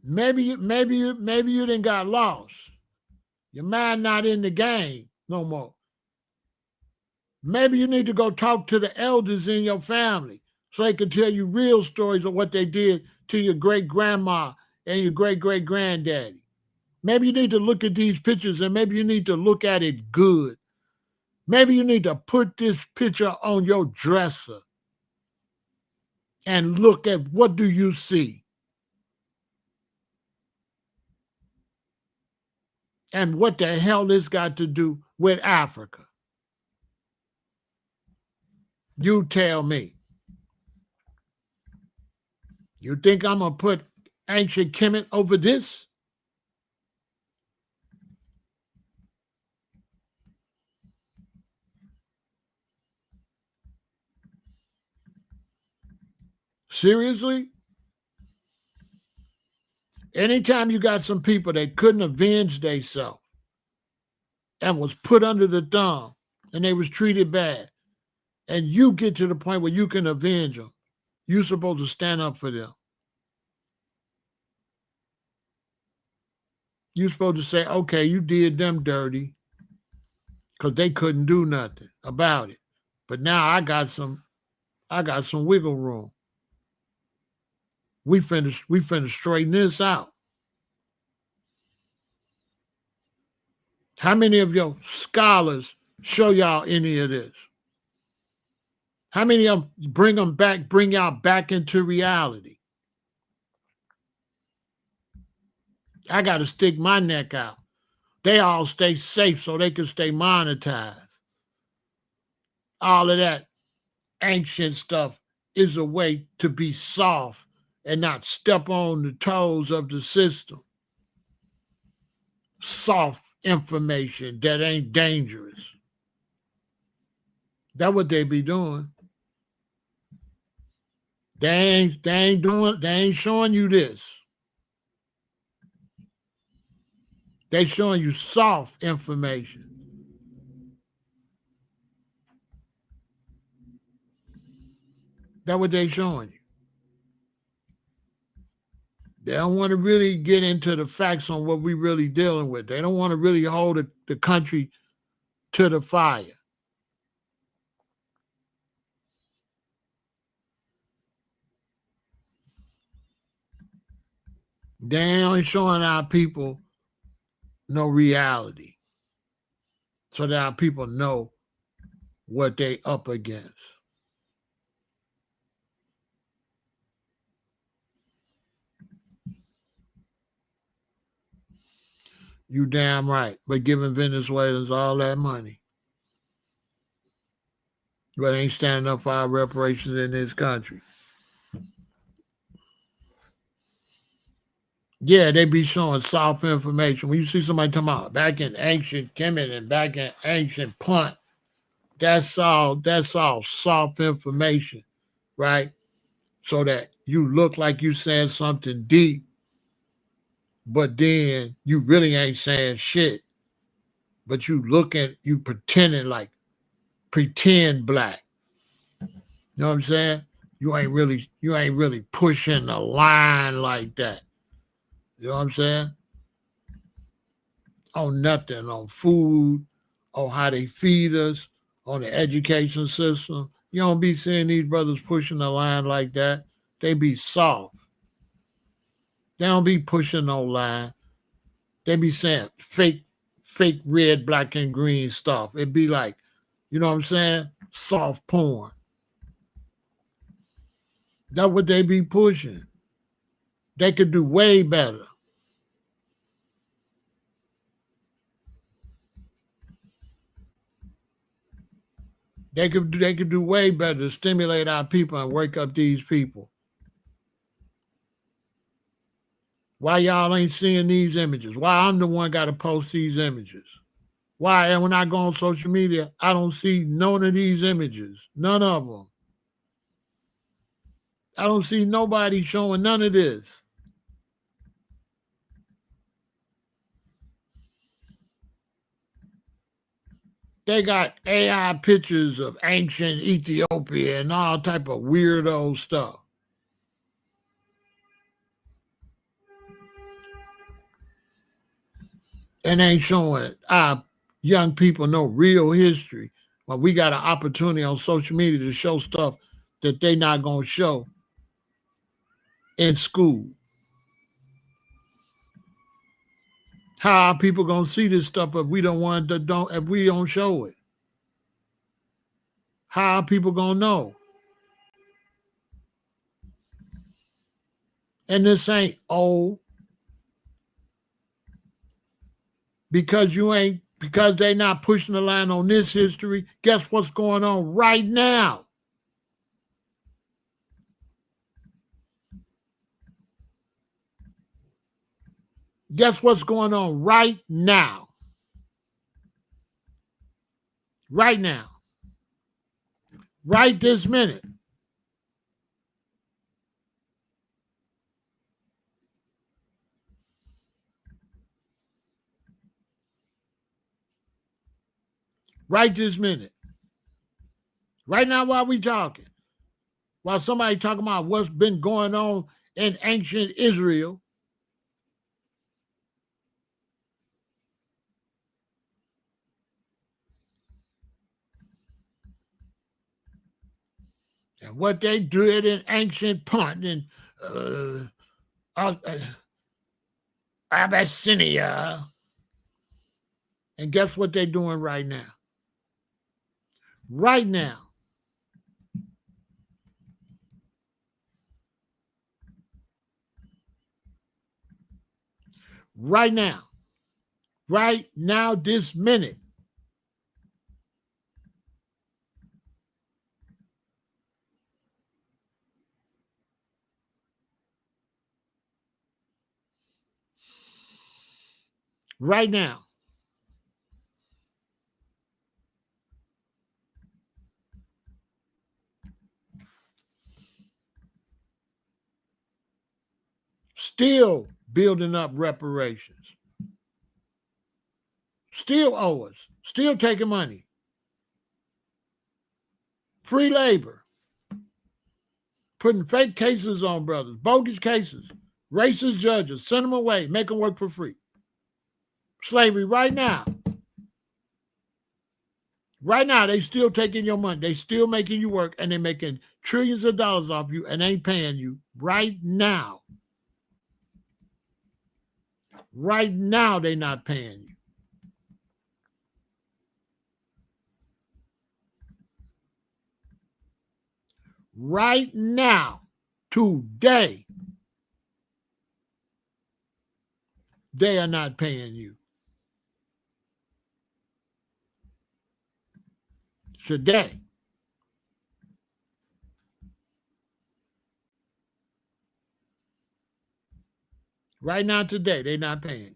Maybe you done got lost. Your mind not in the game no more. Maybe you need to go talk to the elders in your family so they can tell you real stories of what they did to your great grandma and your great great granddaddy. Maybe you need to look at these pictures and maybe you need to look at it good. Maybe you need to put this picture on your dresser and look at what do you see and what the hell this got to do with Africa. You tell me. You think I'm going to put ancient Kemet over this? Seriously? Anytime you got some people that couldn't avenge themselves and was put under the thumb and they was treated bad, and you get to the point where you can avenge them, you're supposed to stand up for them. You're supposed to say, okay, you did them dirty because they couldn't do nothing about it. But now I got some wiggle room. We finna straighten this out. How many of your scholars show y'all any of this? How many of them bring y'all back into reality? I got to stick my neck out. They all stay safe so they can stay monetized. All of that ancient stuff is a way to be soft and not step on the toes of the system. Soft information that ain't dangerous. That's what they be doing. They ain't showing you this. They showing you soft information. That's what they showing you. They don't want to really get into the facts on what we really dealing with. They don't want to really hold the country to the fire. They ain't showing our people no reality so that our people know what they up against. You damn right. But giving Venezuelans all that money. But ain't standing up for our reparations in this country. Yeah, they be showing soft information. When you see somebody talking about back in ancient Kemet and back in ancient Punt, that's all soft information, right? So that you look like you saying something deep, but then you really ain't saying shit. But you pretending like pretend black. You know what I'm saying? You ain't really pushing the line like that. You know what I'm saying? On nothing, on food, on how they feed us, on the education system. You don't be seeing these brothers pushing the line like that. They be soft. They don't be pushing no line. They be saying fake red, black, and green stuff. It'd be like, you know what I'm saying? Soft porn. That's what they be pushing. They could do way better. They could do way better to stimulate our people and wake up these people. Why y'all ain't seeing these images? Why I'm the one got to post these images? Why? And when I go on social media, I don't see none of these images. None of them. I don't see nobody showing none of this. They got AI pictures of ancient Ethiopia and all type of weirdo stuff. and ain't showing our young people no real history. Well, we got an opportunity on social media to show stuff that they not going to show in school. How are people going to see this stuff if we if we don't show it? How are people going to know? And this ain't old because they not pushing the line on this history. Guess what's going on right now? Guess what's going on right now? Right now. Right this minute. Right this minute. Right now while we talking. While somebody talking about what's been going on in ancient Israel. And what they did in ancient Punt and Abyssinia. And guess what they're doing right now? Right now. Right now. Right now, this minute. Right now. Still building up reparations. Still owe us. Still taking money. Free labor. Putting fake cases on brothers. Bogus cases. Racist judges. Send them away. Make them work for free. Slavery right now. Right now, they still taking your money. They still making you work, and they're making trillions of dollars off you and ain't paying you right now. Right now, they not paying you. Right now, today, they are not paying you. Today. Right now, today, they're not paying you.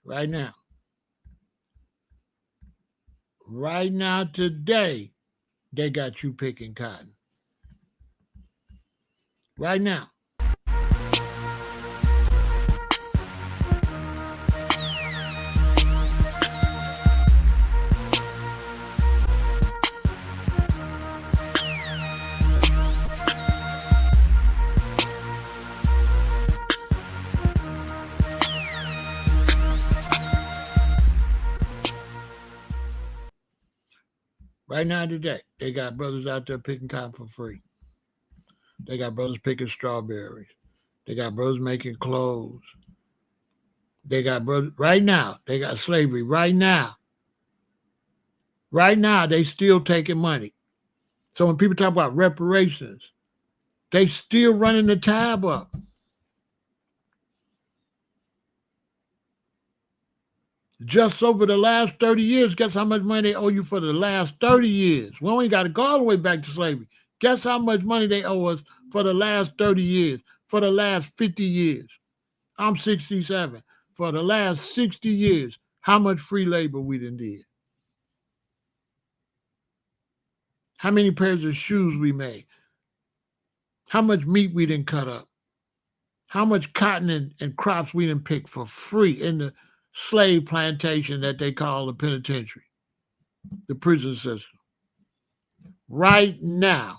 Right now. Right now, today, they got you picking cotton. Right now. Right now, today, they got brothers out there picking cotton for free. They got brothers picking strawberries. They got brothers making clothes. They got brothers, right now, they got slavery. Right now, they still taking money. So when people talk about reparations, they still running the tab up. Just over the last 30 years, guess how much money they owe you for the last 30 years? We only got to go all the way back to slavery. Guess how much money they owe us for the last 30 years, for the last 50 years? I'm 67. For the last 60 years, how much free labor we done did? How many pairs of shoes we made? How much meat we didn't cut up? How much cotton and crops we didn't pick for free in the slave plantation that they call the penitentiary, the prison system? Right now,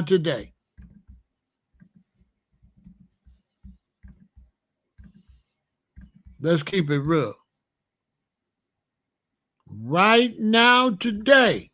today, let's keep it real. Right now, today,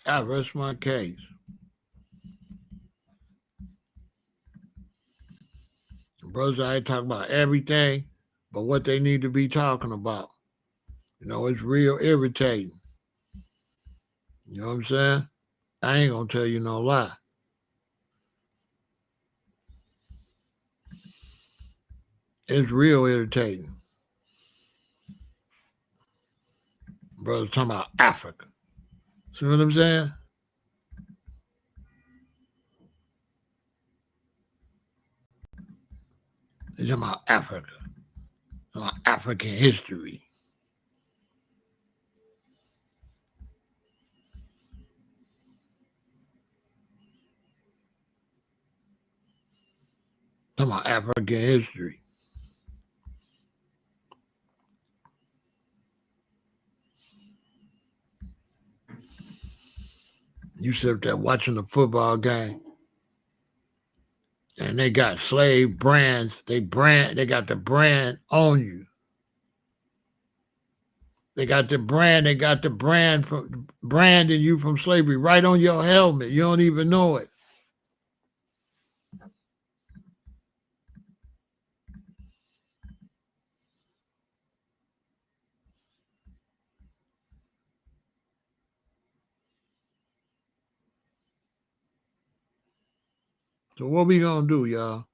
I rest my case. Brothers, I ain't talking about everything, but what they need to be talking about. You know, it's real irritating. You know what I'm saying? I ain't gonna tell you no lie. It's real irritating. Brothers talking about Africa. See what I'm saying? They're talking about Africa. Talking about African history. Talking about African history. You sit there watching the football game, and they got slave brands. They got the brand on you. They got the brand from branding you from slavery right on your helmet. You don't even know it. So what we gonna do, y'all?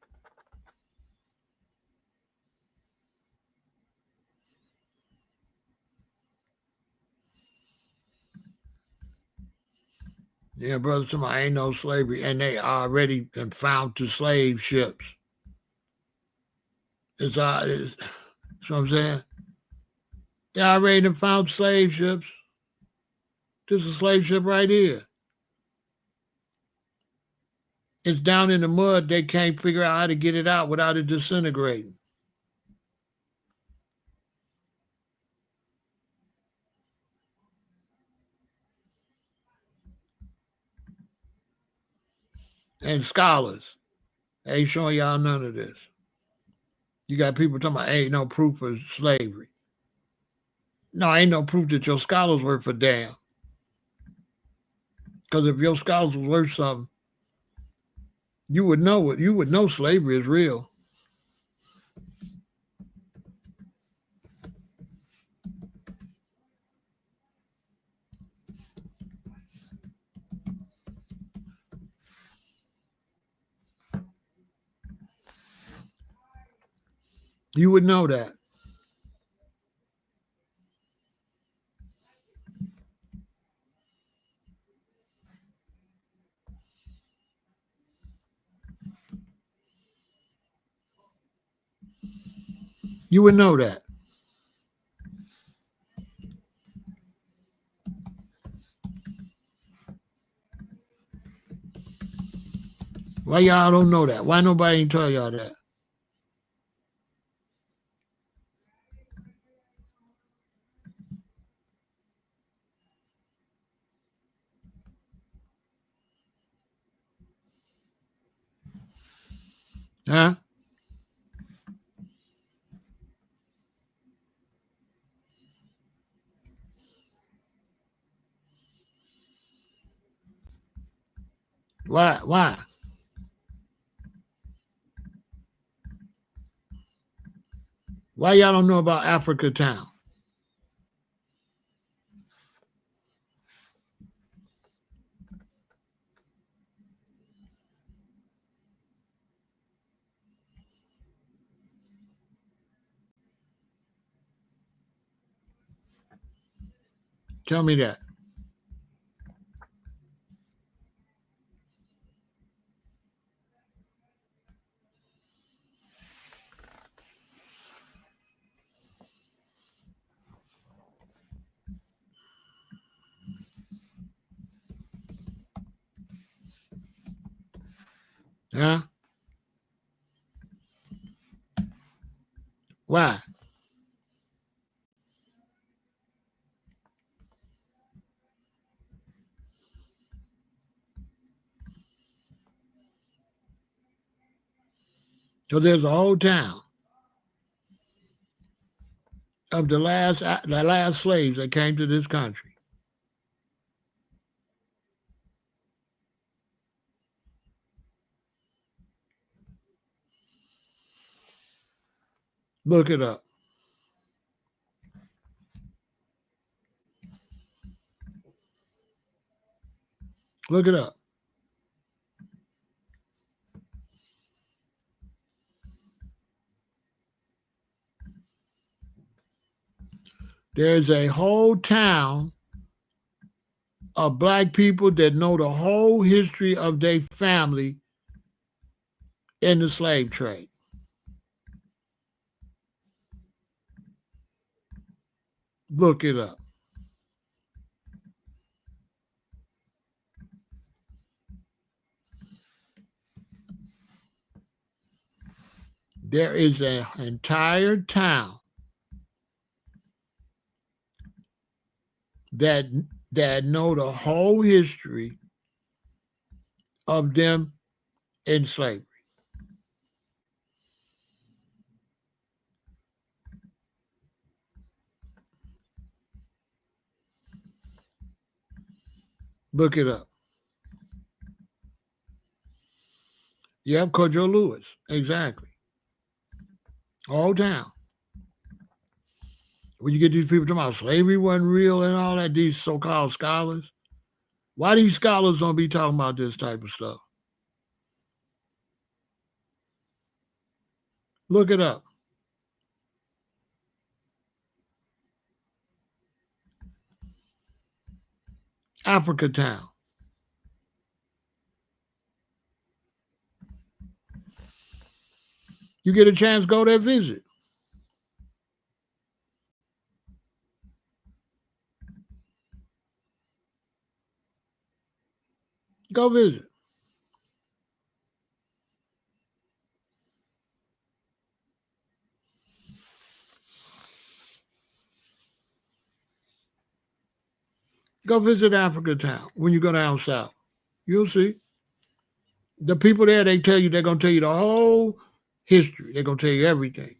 Yeah, brother, somebody ain't no slavery, and they already been found to slave ships. It's what I'm saying. They already done found slave ships. This is a slave ship right here. It's down in the mud. They can't figure out how to get it out without it disintegrating. And scholars ain't showing y'all none of this. You got people talking about ain't no proof of slavery. No, ain't no proof that your scholars worth a damn. Because if your scholars was worth something, you would know it. You would know slavery is real. You would know that. You would know that. Why y'all don't know that? Why nobody ain't tell y'all that? Huh? Why? Why? Why y'all don't know about Africa Town? Tell me that. Huh? Why? So there's a whole town of the last slaves that came to this country. Look it up. Look it up. There's a whole town of black people that know the whole history of their family in the slave trade. Look it up. There is an entire town that know the whole history of them in slavery. Look it up. Yep, Kojo Lewis. Exactly. All town. When you get these people talking about slavery wasn't real and all that, these so-called scholars, why these scholars don't be talking about this type of stuff? Look it up. Africa Town. You get a chance, go there, visit. Go visit. Go visit Africa Town when you go down south. You'll see. The people there, they're going to tell you the whole history. They're going to tell you everything.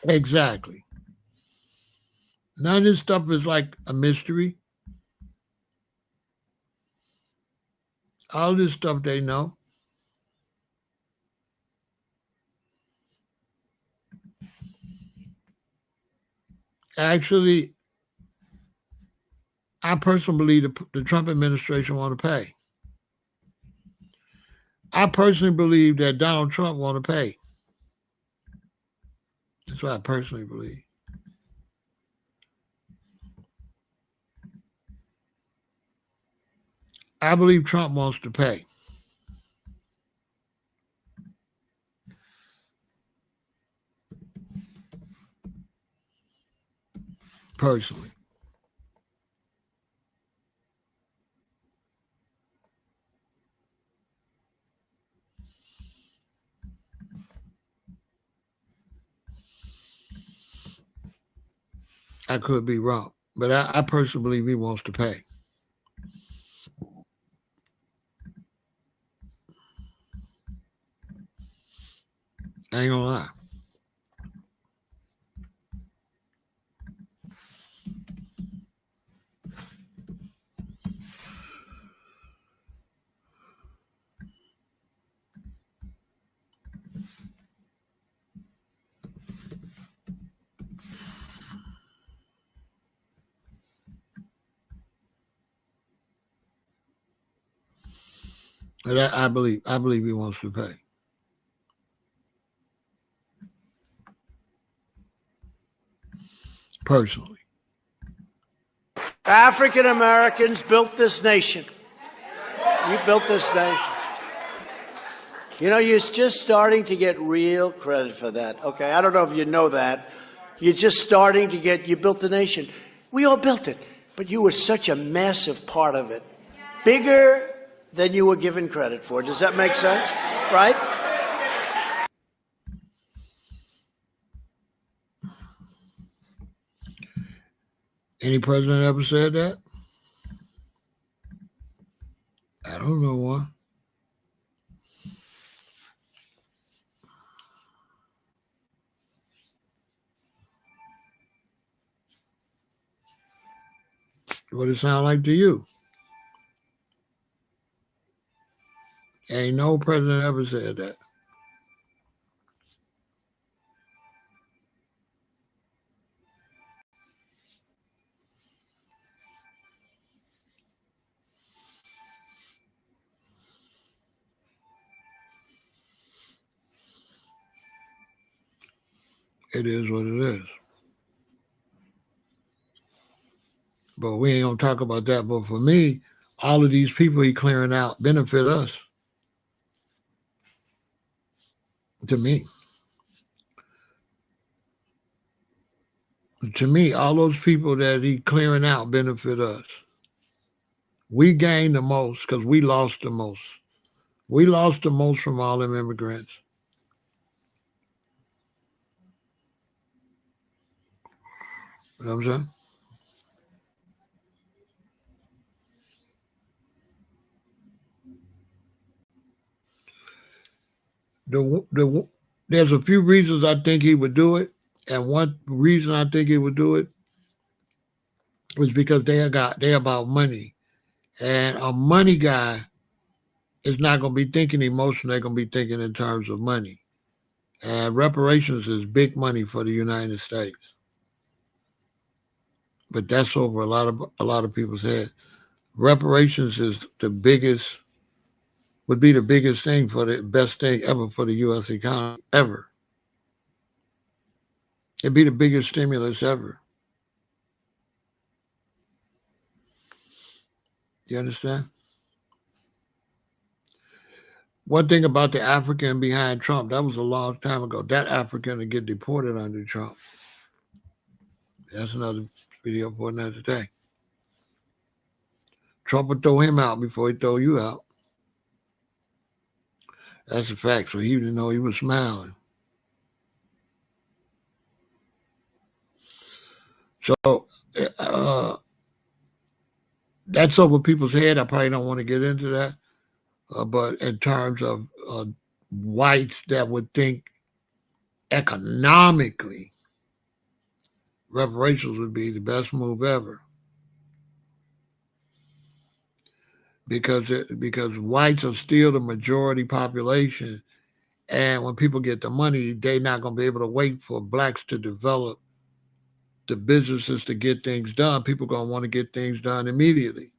Exactly. None of this stuff is like a mystery. All this stuff they know. Actually, I personally believe the Trump administration want to pay. I personally believe that Donald Trump want to pay. That's what I personally believe. I believe Trump wants to pay. Personally. I could be wrong, but I personally believe he wants to pay. I ain't gonna lie. That I believe he wants to pay. Personally. African Americans built this nation. You built this nation. You know, you're just starting to get real credit for that. Okay, I don't know if you know that. You're just starting to get, you built the nation. We all built it, but you were such a massive part of it. Bigger than you were given credit for. Does that make sense? Right? Any president ever said that? I don't know one. What it sound like to you? Ain't no president ever said that. It is what it is. But we ain't gonna talk about that. But for me, all of these people he clearing out benefit us. To me. To me, all those people that he clearing out benefit us. We gain the most because we lost the most. We lost the most from all them immigrants. You know what I'm saying? There's a few reasons I think he would do it. And one reason I think he would do it was because they about money. And a money guy is not going to be thinking emotion. They're going to be thinking in terms of money. And reparations is big money for the United States. But that's over a lot of people's heads. Reparations is would be the biggest thing for the best thing ever for the U.S. economy, ever. It'd be the biggest stimulus ever. You understand? One thing about the African behind Trump, that was a long time ago. That African to get deported under Trump. That's another video for another day. Trump would throw him out before he throw you out. That's a fact. So he didn't know he was smiling. So that's over people's head. I probably don't want to get into that. But in terms of whites that would think economically, reparations would be the best move ever. Because whites are still the majority population. And when people get the money, they're not going to be able to wait for blacks to develop the businesses to get things done. People going to want to get things done immediately.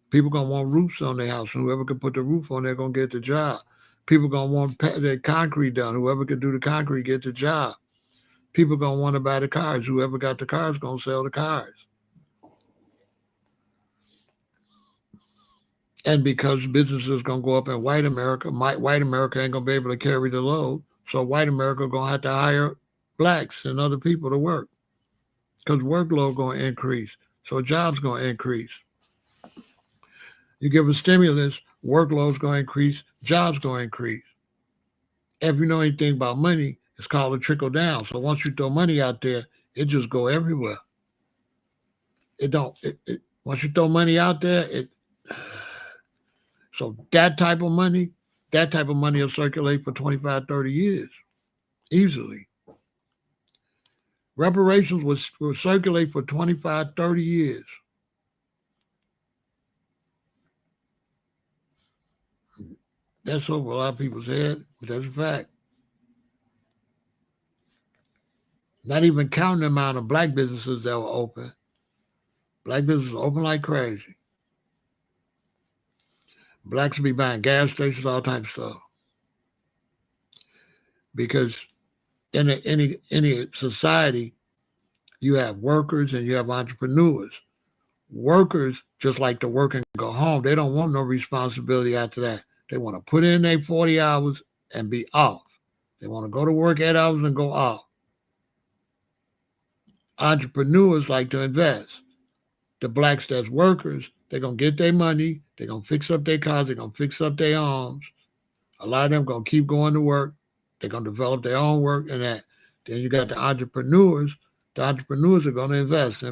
People going to want roofs on their house. And whoever can put the roof on, they're going to get the job. People going to want the concrete done. Whoever can do the concrete, get the job. People going to want to buy the cars. Whoever got the cars going to sell the cars. And because business is going to go up in white America ain't going to be able to carry the load. So white America going to have to hire blacks and other people to work. Because workload going to increase. So jobs going to increase. You give a stimulus, workload's going to increase, jobs going to increase. If you know anything about money, it's called a trickle down. So once you throw money out there, it just go everywhere. Once you throw money out there, so that type of money will circulate for 25, 30 years, easily. Reparations will circulate for 25, 30 years. That's over a lot of people's head, but that's a fact. Not even counting the amount of black businesses that were open. Black businesses open like crazy. Blacks will be buying gas stations, all types of stuff. Because in any society, you have workers and you have entrepreneurs. Workers just like to work and go home. They don't want no responsibility after that. They want to put in their 40 hours and be off. They want to go to work 8 hours and go off. Entrepreneurs like to invest. The blacks that's workers, they're going to get their money. They're going to fix up their cars. They're going to fix up their homes. A lot of them going to keep going to work. They're going to develop their own work and that. Then you got the entrepreneurs. The entrepreneurs are going to invest.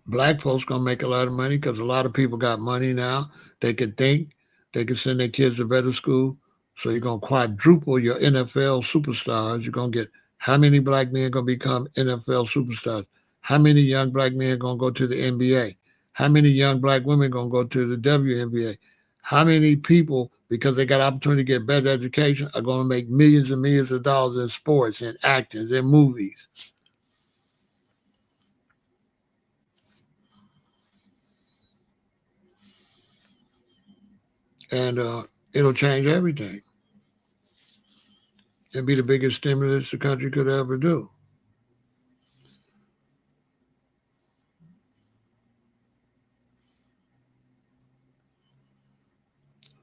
Black folks going to make a lot of money because a lot of people got money now. They can think. They can send their kids to better school. So you're going to quadruple your NFL superstars. You're going to get how many black men going to become NFL superstars? How many young black men going to go to the NBA? How many young black women going to go to the WNBA? How many people, because they got opportunity to get better education, are going to make millions and millions of dollars in sports, in acting, in movies? And it'll change everything. It'd be the biggest stimulus the country could ever do.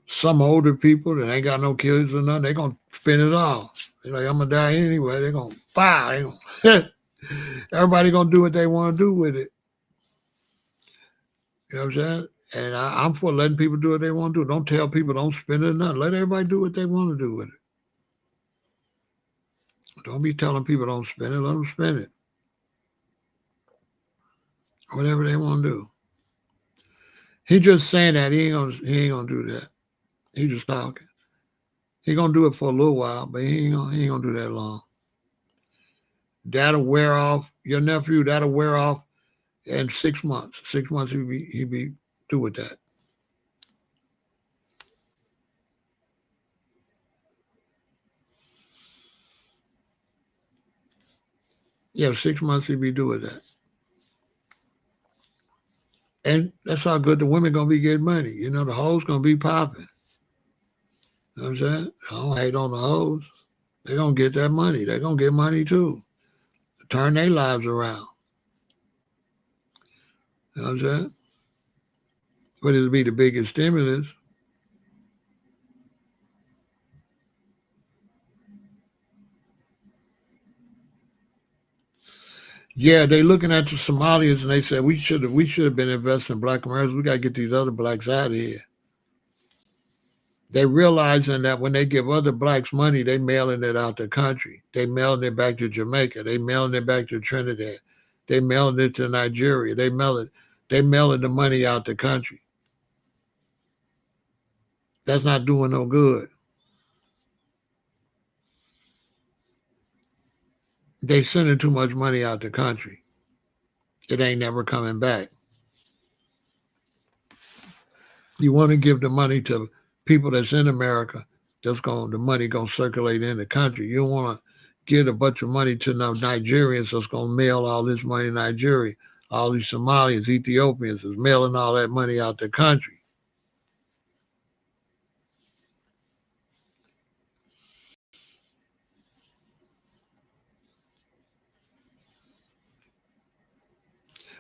Some older people that ain't got no kids or nothing, they're going to spend it all. They're like, I'm going to die anyway. They're going to buy. Everybody going to do what they want to do with it. You know what I'm saying? And I'm for letting people do what they want to do. Don't tell people don't spend it or nothing. Let everybody do what they want to do with it. Don't be telling people don't spend it. Let them spend it. Whatever they want to do. He just saying that. He ain't gonna do that. He just talking. He gonna do it for a little while, but he ain't gonna do that long. That'll wear off. Your nephew, that'll wear off in 6 months. 6 months he be through with that. Yeah, 6 months he be through with that. And that's how good the women gonna be getting money. You know, the hoes gonna be popping. You know what I'm saying? I don't hate on the hoes. They're gonna get that money. They're gonna get money too. Turn their lives around. You know what I'm saying? But it'll be the biggest stimulus. Yeah, they looking at the Somalians and they said we should have been investing in black Americans. We gotta get these other blacks out of here. They realizing that when they give other blacks money, they mailing it out the country. They mailing it back to Jamaica. They mailing it back to Trinidad. They mailing it to Nigeria. They mailing the money out the country. That's not doing no good. They sending too much money out the country. It ain't never coming back. You want to give the money to people that's in America. The money gonna circulate in the country. You don't want to give a bunch of money to no Nigerians that's gonna mail all this money to Nigeria. All these Somalians, Ethiopians is mailing all that money out the country.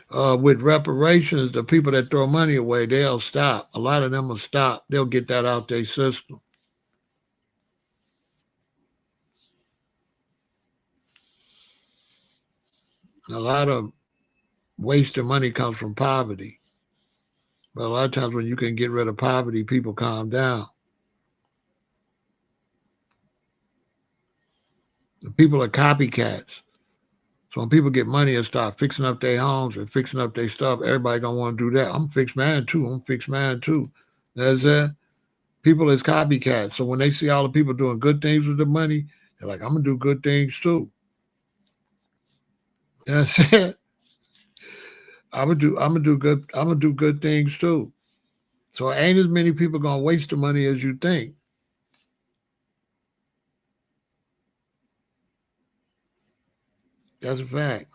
With reparations, the people that throw money away, they'll stop. A lot of them will stop. They'll get that out their system. A lot of wasted money comes from poverty. But a lot of times when you can get rid of poverty, people calm down. The people are copycats. So when people get money and start fixing up their homes and fixing up their stuff, everybody gonna want to do that. I'm gonna fix mine too. That's it. People is copycats. So when they see all the people doing good things with the money, they're like, I'm gonna do good things too. That's it. I'm gonna do good things too. So ain't as many people gonna waste the money as you think. That's a fact.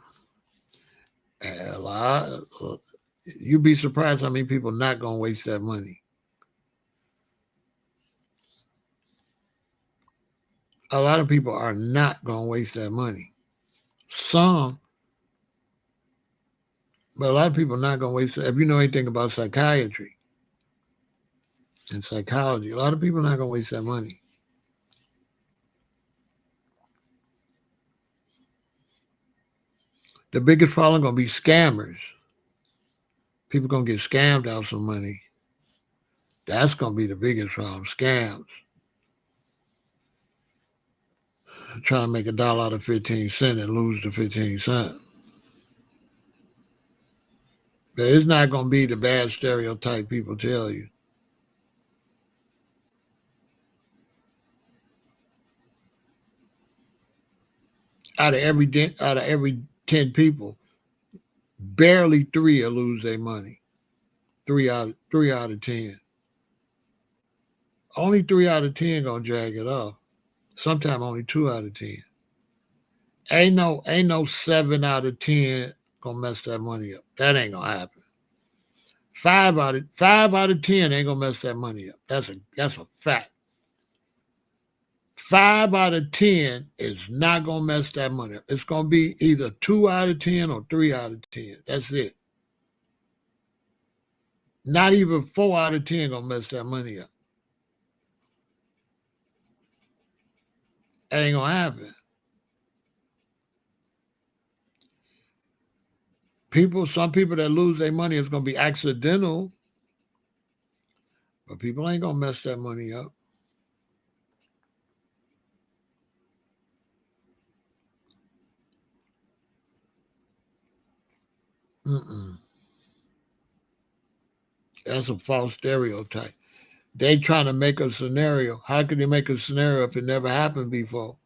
A lot. You'd be surprised how many people not gonna waste that money. A lot of people are not gonna waste that money. Some, but a lot of people are not gonna waste it. If you know anything about psychiatry and psychology, a lot of people are not gonna waste that money. The biggest problem gonna be scammers. People gonna get scammed out some money. That's gonna be the biggest problem. Scams. Trying to make $1 out of 15 cents and lose the 15 cents. But it's not gonna be the bad stereotype people tell you. Out of every 10 people, barely 3 will lose their money. 3 out of 10. Only 3 out of 10 gonna drag it off. Sometimes only 2 out of 10. Ain't no 7 out of 10 gonna mess that money up. That ain't gonna happen. 5 out of 10 ain't gonna mess that money up. That's a fact. 5 out of 10 is not gonna mess that money up. It's gonna be either 2 out of 10 or 3 out of 10. That's it. Not even 4 out of 10 gonna mess that money up. That ain't gonna happen. Some people that lose their money is gonna be accidental, but people ain't gonna mess that money up. Mm-mm. That's a false stereotype. They trying to make a scenario. How can they make a scenario if it never happened before?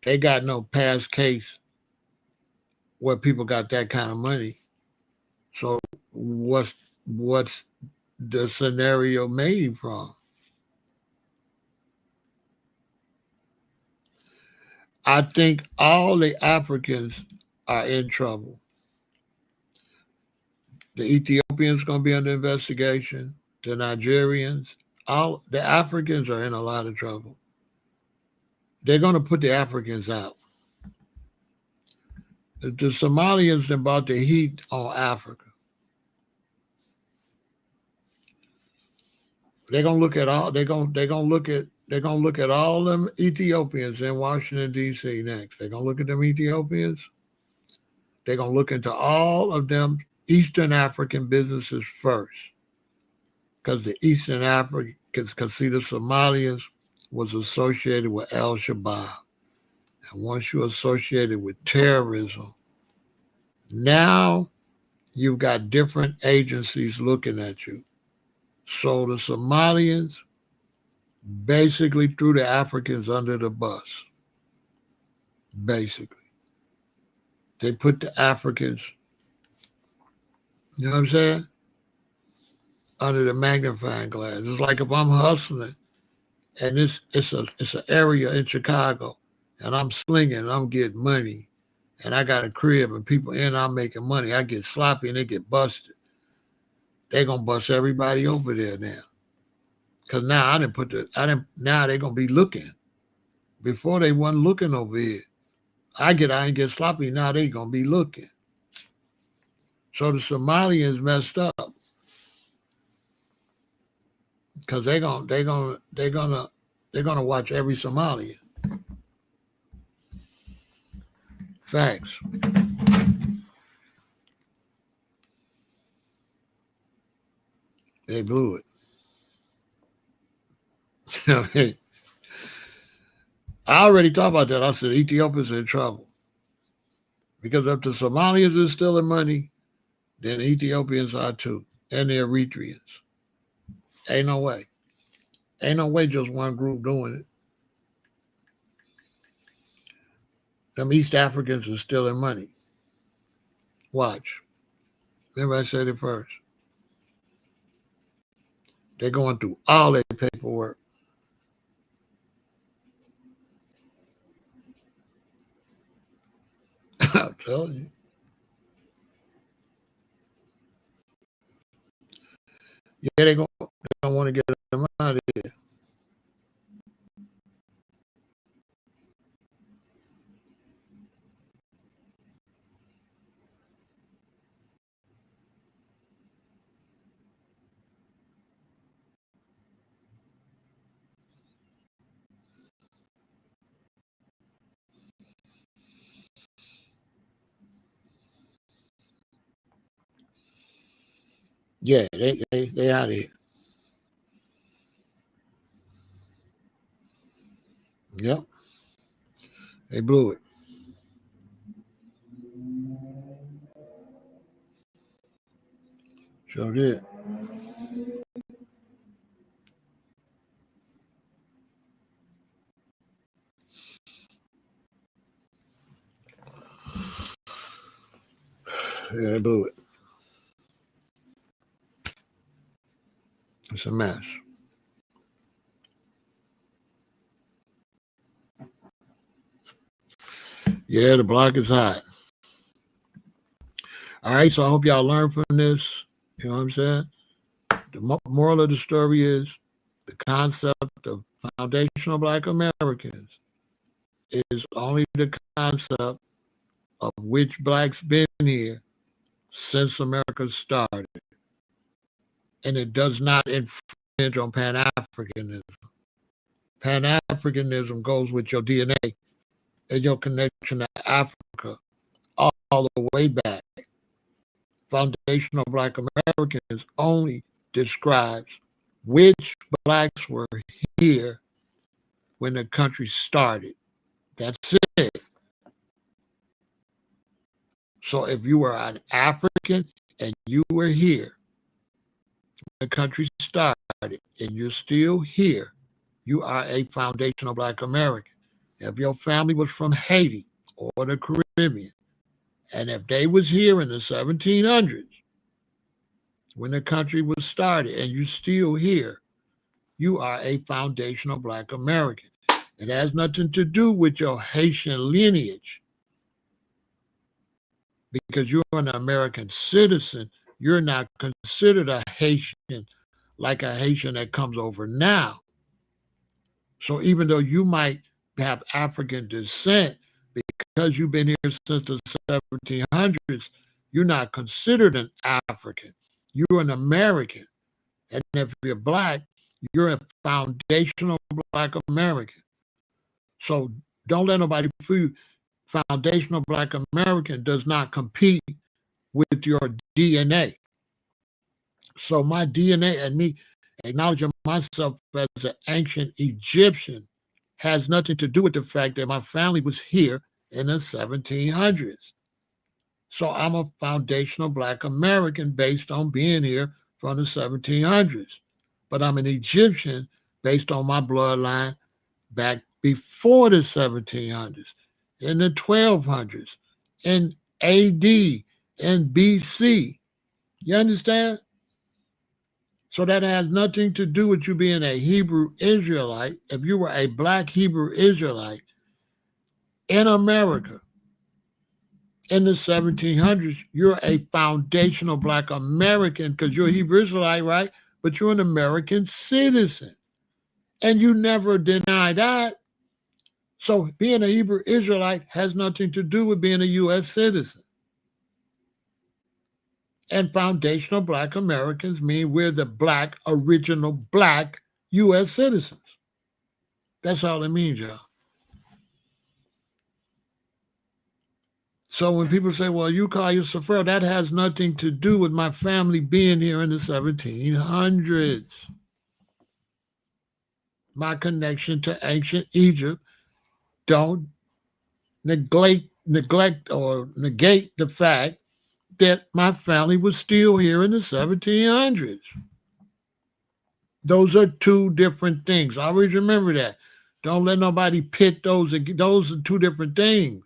They got no past case where people got that kind of money. So what's the scenario made from? I think all the Africans are in trouble. The Ethiopians going to be under investigation. The Nigerians, all the Africans are in a lot of trouble. They're going to put the Africans out. The Somalians then brought the heat on Africa. They're gonna look at all. They're gonna look at all them Ethiopians in Washington D.C. next. They're gonna look at them Ethiopians. They're gonna look into all of them Eastern African businesses first, because the Eastern Africans can see the Somalians was associated with Al Shabaab, and once you're associated with terrorism, now you've got different agencies looking at you. So the Somalians basically threw the Africans under the bus. Basically. They put the Africans, you know what I'm saying, under the magnifying glass. It's like if I'm hustling and it's an area in Chicago and I'm slinging and I'm getting money and I got a crib and people in, I'm making money. I get sloppy and they get busted. They're going to bust everybody over there now. Because now now they're going to be looking. Before they wasn't looking over here. I ain't get sloppy, now they going to be looking. So the Somalians messed up. Because they're gonna watch every Somalian. Facts. They blew it. I already talked about that. I said Ethiopia's in trouble. Because if the Somalians are stealing money, then the Ethiopians are too. And the Eritreans. Ain't no way. Ain't no way just one group doing it. Them East Africans are stealing money. Watch. Remember I said it first. They're going through all their paperwork. Tell you. Yeah, they don't want to get them out of here. Yeah, they out of here. Yep. They blew it. Sure did. Yeah, they blew it. It's a mess. Yeah, the block is hot. All right, so I hope y'all learn from this. You know what I'm saying? The moral of the story is the concept of foundational Black Americans is only the concept of which Blacks been here since America started. And it does not infringe on Pan-Africanism. Pan-Africanism goes with your DNA and your connection to Africa all the way back. Foundational Black Americans only describes which Blacks were here when the country started. That's it. So if you were an African and you were here when the country started and you're still here, you are a foundational Black American. If your family was from Haiti or the Caribbean, and if they was here in the 1700s, when the country was started and you're still here, you are a foundational Black American. It has nothing to do with your Haitian lineage. Because you're an American citizen, you're not considered a Haitian like a Haitian that comes over now. So even though you might have African descent, because you've been here since the 1700s, you're not considered an African. You're an American. And if you're Black, you're a foundational Black American. So don't let nobody fool you. Foundational Black American does not compete with your DNA. So my DNA and me acknowledging myself as an ancient Egyptian has nothing to do with the fact that my family was here in the 1700s. So I'm a foundational Black American based on being here from the 1700s. But I'm an Egyptian based on my bloodline back before the 1700s, in the 1200s, in AD, in BC. You understand? So that has nothing to do with you being a Hebrew Israelite. If you were a Black Hebrew Israelite in America in the 1700s, you're a foundational Black American because you're a Hebrew Israelite, right? But you're an American citizen. And you never deny that. So being a Hebrew Israelite has nothing to do with being a U.S. citizen. And foundational Black Americans mean we're the Black, original Black U.S. citizens. That's all it means, y'all. So when people say, well, you call yourself Pharaoh, that has nothing to do with my family being here in the 1700s. My connection to ancient Egypt don't neglect or negate the fact that my family was still here in the 1700s. Those are two different things. Always remember that. Don't let nobody pit those. Those are two different things.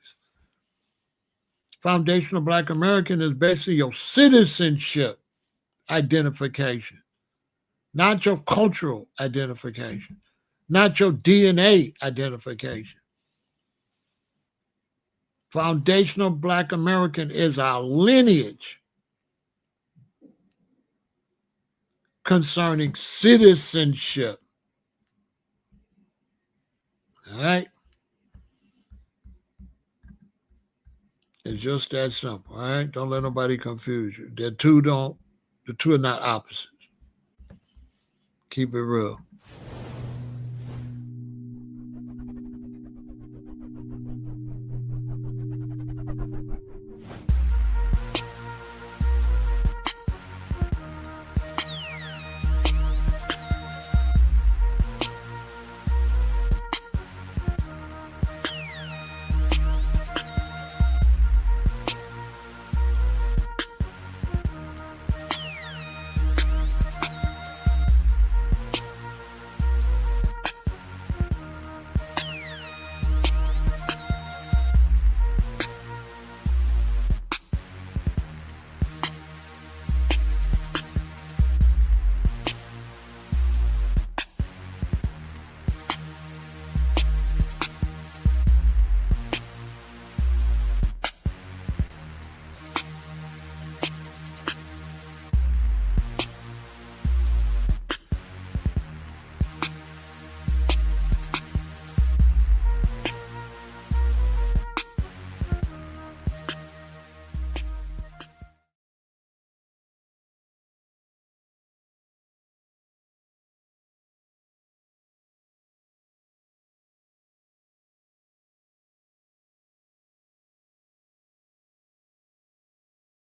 Foundational Black American is basically your citizenship identification, not your cultural identification, not your DNA identification. Foundational Black American is our lineage concerning citizenship. All right? It's just that simple. All right? Don't let nobody confuse you. The two are not opposites. Keep it real.